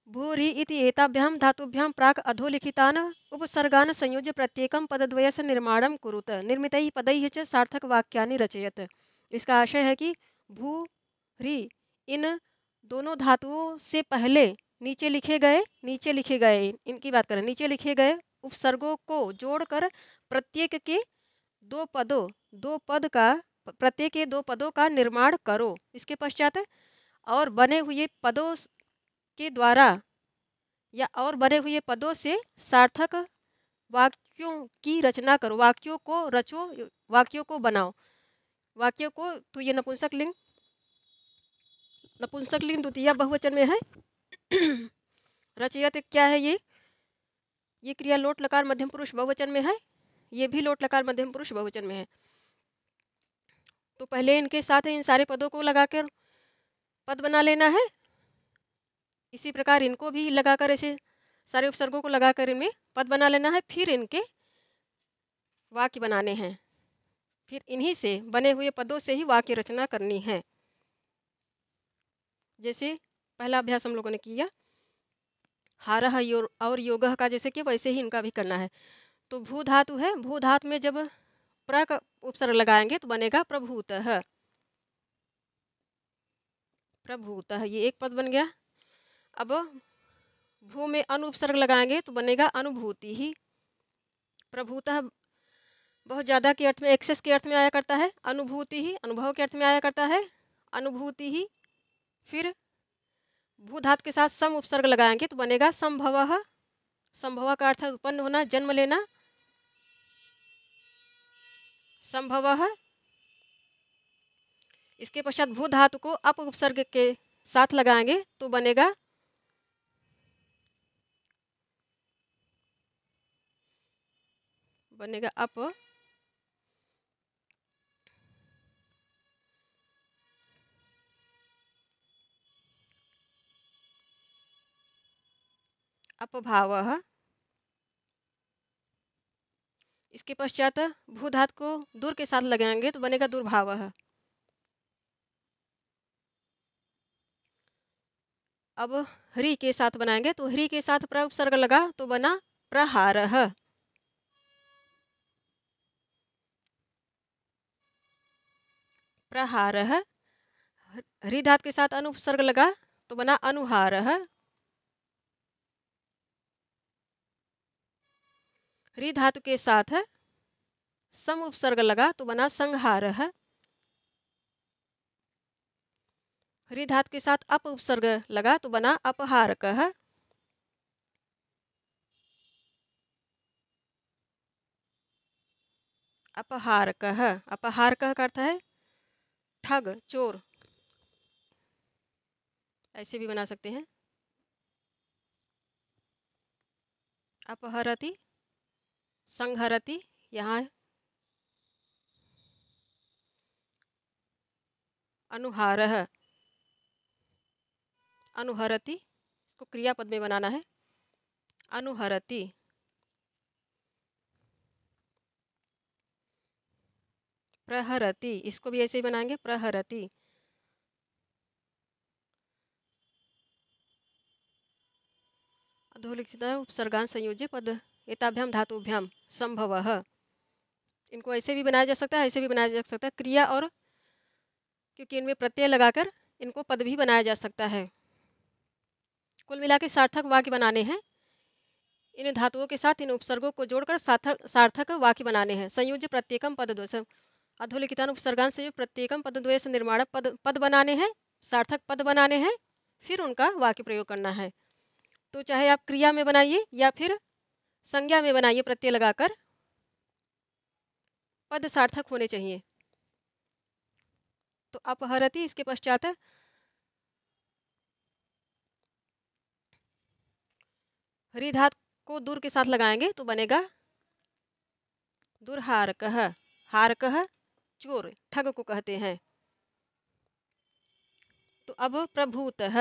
भूरि इति एताभ्याम धातुभ्याम प्राक अधोलिखितान उपसर्गान संयोज्य प्रत्येकम पदद्वयस्य निर्माणं कुरुत निर्मितैः पदैः च सार्थक वाक्यानि रचयत। इसका आशय है कि भू री इन दोनों धातुओं से पहले नीचे लिखे गए इनकी बात करें, नीचे लिखे गए उपसर्गों को जोड़कर प्रत्येक के प्रत्येक के दो पदों का निर्माण करो। इसके पश्चात और बने हुए पदों के द्वारा या और बने हुए पदों से सार्थक वाक्यों की रचना करो। वाक्यों को रचो, वाक्यों को बनाओ। वाक्यों को, तो ये नपुंसक लिंग द्वितीय बहुवचन में है। रचयत क्या है, ये क्रिया लोट लकार मध्यम पुरुष बहुवचन में है। ये भी लोट लकार मध्यम पुरुष बहुवचन में है। तो पहले इनके साथ इन सारे पदों को लगाकर पद बना लेना है। इसी प्रकार इनको भी लगाकर ऐसे सारे उपसर्गों को लगाकर इनमें पद बना लेना है। फिर इनके वाक्य बनाने हैं। फिर इन्हीं से बने हुए पदों से ही वाक्य रचना करनी है। जैसे पहला अभ्यास हम लोगों ने किया हारः और योगः का, जैसे कि वैसे ही इनका भी करना है। तो भू धातु है, भू धातु में जब प्र का उपसर्ग लगाएंगे तो बनेगा प्रभूतः। ये एक पद बन गया। अब भू में अनुपसर्ग लगाएंगे तो बनेगा अनुभूति ही। प्रभूतः बहुत ज़्यादा के अर्थ में, एक्सेस के अर्थ में आया करता है। अनुभूति ही अनुभव के अर्थ में आया करता है, अनुभूति ही। फिर भू धातु के साथ सम उपसर्ग लगाएंगे तो बनेगा संभवः। संभव का अर्थ उत्पन्न होना, जन्म लेना। संभवः। इसके पश्चात भू धातु को अप उपसर्ग के साथ लगाएंगे तो बनेगा अप। अपभावः। इसके पश्चात भू धातु को दूर के साथ लगाएंगे तो बनेगा दुर्भावः। अब ह्री के साथ बनाएंगे तो ह्री के साथ प्र उपसर्ग लगा तो बना प्रहारः। प्रहारः। ह्री धातु के साथ अनुपसर्ग लगा तो बना अनुहारः। ह्री धातु के साथ सम उपसर्ग लगा तो बना संहारः। हृ धातु के साथ अप उपसर्ग लगा तो बना अपहारकः। अपहारकः, अपहारकः का अर्थ है ठग, चोर। ऐसे भी बना सकते हैं। अपहरति, संहरति, यहाँ अनुहारः, अनुहरति, इसको क्रियापद में बनाना है। अनुहरति, प्रहरति, इसको भी ऐसे ही बनाएंगे, प्रहरति। अधोलिखित उपसर्गान संयोज्य पद एताभ्याम धातुभ्याम संभवः। इनको ऐसे भी बनाया जा सकता है, ऐसे भी बनाया जा सकता है। क्रिया और क्योंकि इनमें प्रत्यय लगाकर इनको पद भी बनाया जा सकता है। कुल मिला के सार्थक वाक्य बनाने हैं। इन धातुओं के साथ इन उपसर्गों को जोड़कर सार्थक वाक्य बनाने हैं। संयोज्य प्रत्येकम पदद्वय, अधोलिखितान उपसर्गान संयुक्त प्रत्येकम पदद्वय से निर्माण पद बनाने हैं, सार्थक पद बनाने हैं, फिर उनका वाक्य प्रयोग करना है। तो चाहे आप क्रिया में बनाइए या फिर संज्ञा में बनाइए, प्रत्यय लगाकर पद सार्थक होने चाहिए। तो अपहरति, इसके पश्चात हरि धातु को दूर के साथ लगाएंगे तो बनेगा दुर्हारकः। हारकः चोर, ठग को कहते हैं। तो अब प्रभूतः,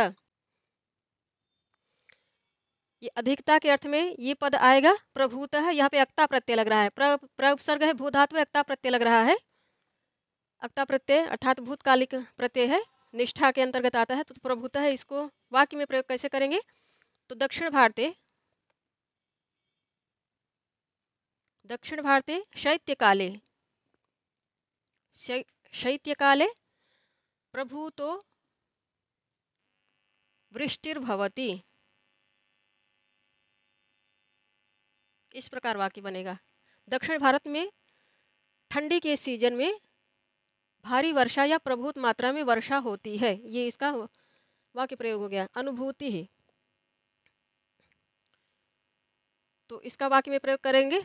ये अधिकता के अर्थ में ये पद आएगा। प्रभूतः, यहाँ पे अक्ता प्रत्यय लग रहा है। प्र उपसर्ग है, भू धातु, अक्ता प्रत्यय लग रहा है। अक्ता प्रत्यय अर्थात भूतकालिक प्रत्यय है, निष्ठा के अंतर्गत आता है। तो प्रभूतः, इसको वाक्य में प्रयोग कैसे करेंगे? तो दक्षिण भारते, दक्षिण भारते शैत्यकाले, शैत्यकाले प्रभूतो वृष्टिर्भवति, इस प्रकार वाक्य बनेगा। दक्षिण भारत में ठंडी के सीजन में भारी वर्षा या प्रभुत मात्रा में वर्षा होती है, ये इसका वाक्य प्रयोग हो गया। अनुभूति ही, तो इसका वाक्य में प्रयोग करेंगे।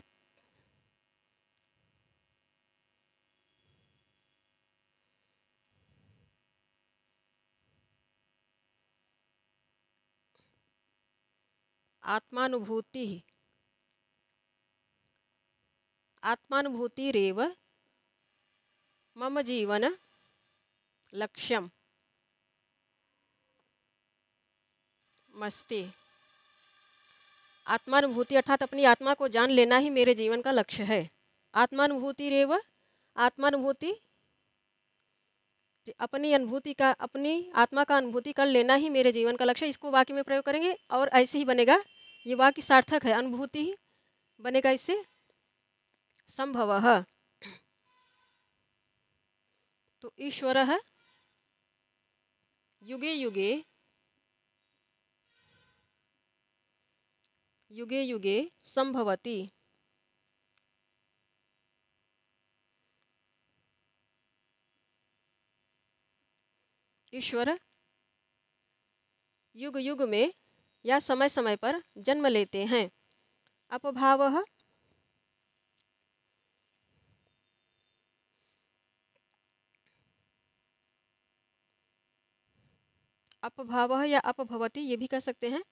आत्मानुभूति, आत्मानुभूतिरेव मम जीवन लक्ष्यम मस्ति। आत्मानुभूति अर्थात अपनी आत्मा को जान लेना ही मेरे जीवन का लक्ष्य है। आत्मानुभूतिरेव, आत्मानुभूति, अपनी अनुभूति का, अपनी आत्मा का अनुभूति कर लेना ही मेरे जीवन का लक्ष्य, इसको वाक्य में प्रयोग करेंगे और ऐसे ही बनेगा। ये वाक्य सार्थक है, अनुभूति ही बनेगा इससे। संभवः, तो ईश्वरः युगे युगे, युगे युगे संभवति, ईश्वर युग युग में या समय समय पर जन्म लेते हैं। अपभावः, अपभावः या अपभवति ये भी कह सकते हैं।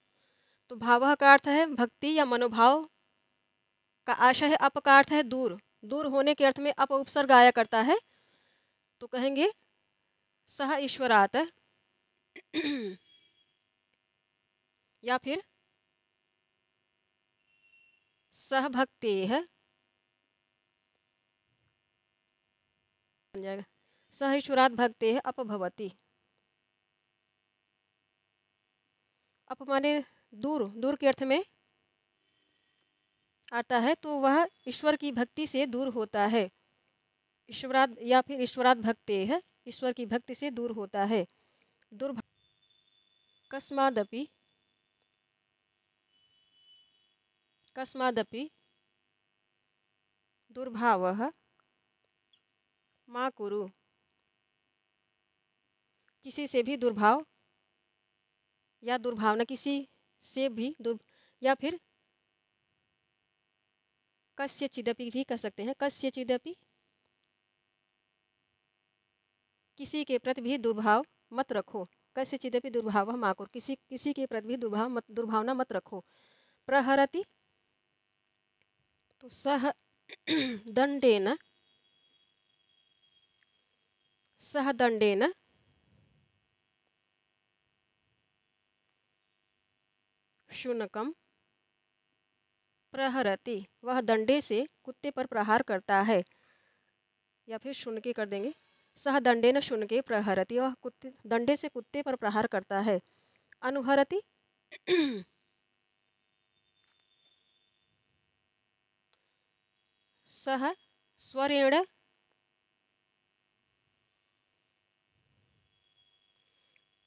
तो भावः का अर्थ है भक्ति या मनोभाव का आशय है। अप का अर्थ है दूर, दूर होने के अर्थ में अप उपसर्ग आया करता है। तो कहेंगे सह ईश्वरात् या फिर सह भक्तेः, बन जाएगा सह ईश्वरात् भक्तेः अपभवति। अप माने दूर, दूर के अर्थ में आता है, तो वह ईश्वर की भक्ति से दूर होता है। ईश्वराद या फिर ईश्वराद भक्ते है, ईश्वर की भक्ति से दूर होता है। दुर्भा, कस्मादपि, कस्मादपि दुर्भावः मा कुरु, किसी से भी दुर्भाव या दुर्भावना, किसी से भी या फिर कस्यचिदपि भी कह सकते हैं। कस्यचिदपि, किसी के प्रति भी दुर्भाव मत रखो। कस्यचिदपि दुर्भावः मा कुरु, किसी के प्रति भी दुर्भावना मत रखो। प्रहरति, तो सह दंडेन, सह दंडेन शुनकम प्रहरति, वह दंडे से कुत्ते पर प्रहार करता है, या फिर शुनके कर देंगे। सह दंडेन शुनके प्रहरति, वह दंडे से कुत्ते पर प्रहार करता है। अनुहरति, सह स्वरेण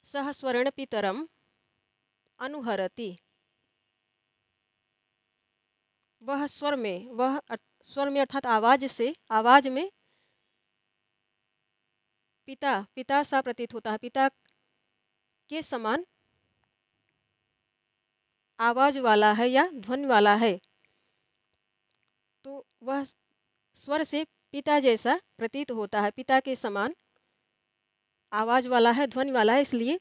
सह स्वरेण पितरम अनुहरति, वह स्वर में अर्थात आवाज में पिता सा प्रतीत होता है, पिता के समान आवाज वाला है या ध्वनि वाला है। तो वह स्वर से पिता जैसा प्रतीत होता है, पिता के समान आवाज वाला है, ध्वनि वाला है, इसलिए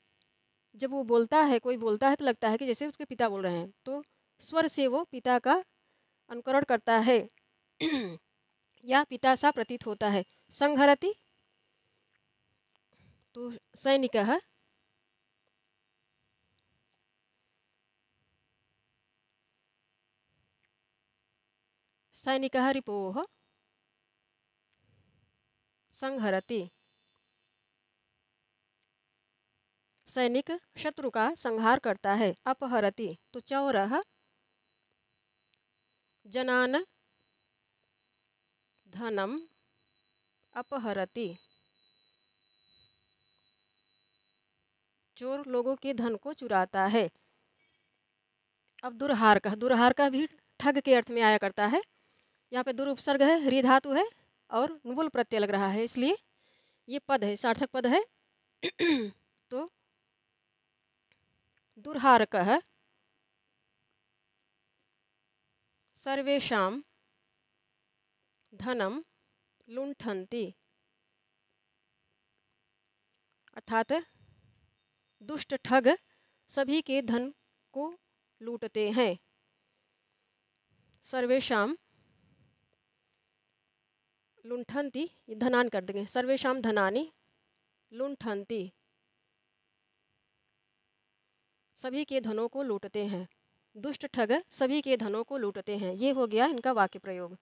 जब वो बोलता है, कोई बोलता है तो लगता है कि जैसे उसके पिता बोल रहे हैं, तो स्वर से वो पिता का अनुकरण करता है या पिता सा प्रतीत होता है। संहरति, तो सैनिकः सैनिकः रिपोः संहरति, सैनिक शत्रु का संहार करता है। अपहरति, तो चौरः जनान धनम अपहरति, चोर लोगों के धन को चुराता है। अब दुर्हारकः भी ठग के अर्थ में आया करता है। यहाँ पे दुर उपसर्ग है, री धातु है और नुवुल प्रत्यय लग रहा है, इसलिए ये पद है, सार्थक पद है। तो दुर्हारकः सर्वेषां धनम लुंठन्ति, अर्थात दुष्ट ठग सभी के धन को लूटते हैं। सर्वेषां लुंठन्ति, धनान कर देंगे, सर्वेषां धनानि लुंठन्ति, सभी के धनों को लूटते हैं। दुष्ट ठग सभी के धनों को लूटते हैं, ये हो गया इनका वाक्य प्रयोग।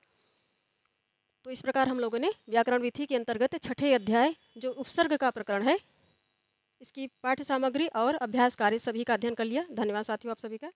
तो इस प्रकार हम लोगों ने व्याकरण विधि के अंतर्गत छठे अध्याय जो उपसर्ग का प्रकरण है, इसकी पाठ्य सामग्री और अभ्यास कार्य सभी का अध्ययन कर लिया। धन्यवाद साथियों आप सभी का।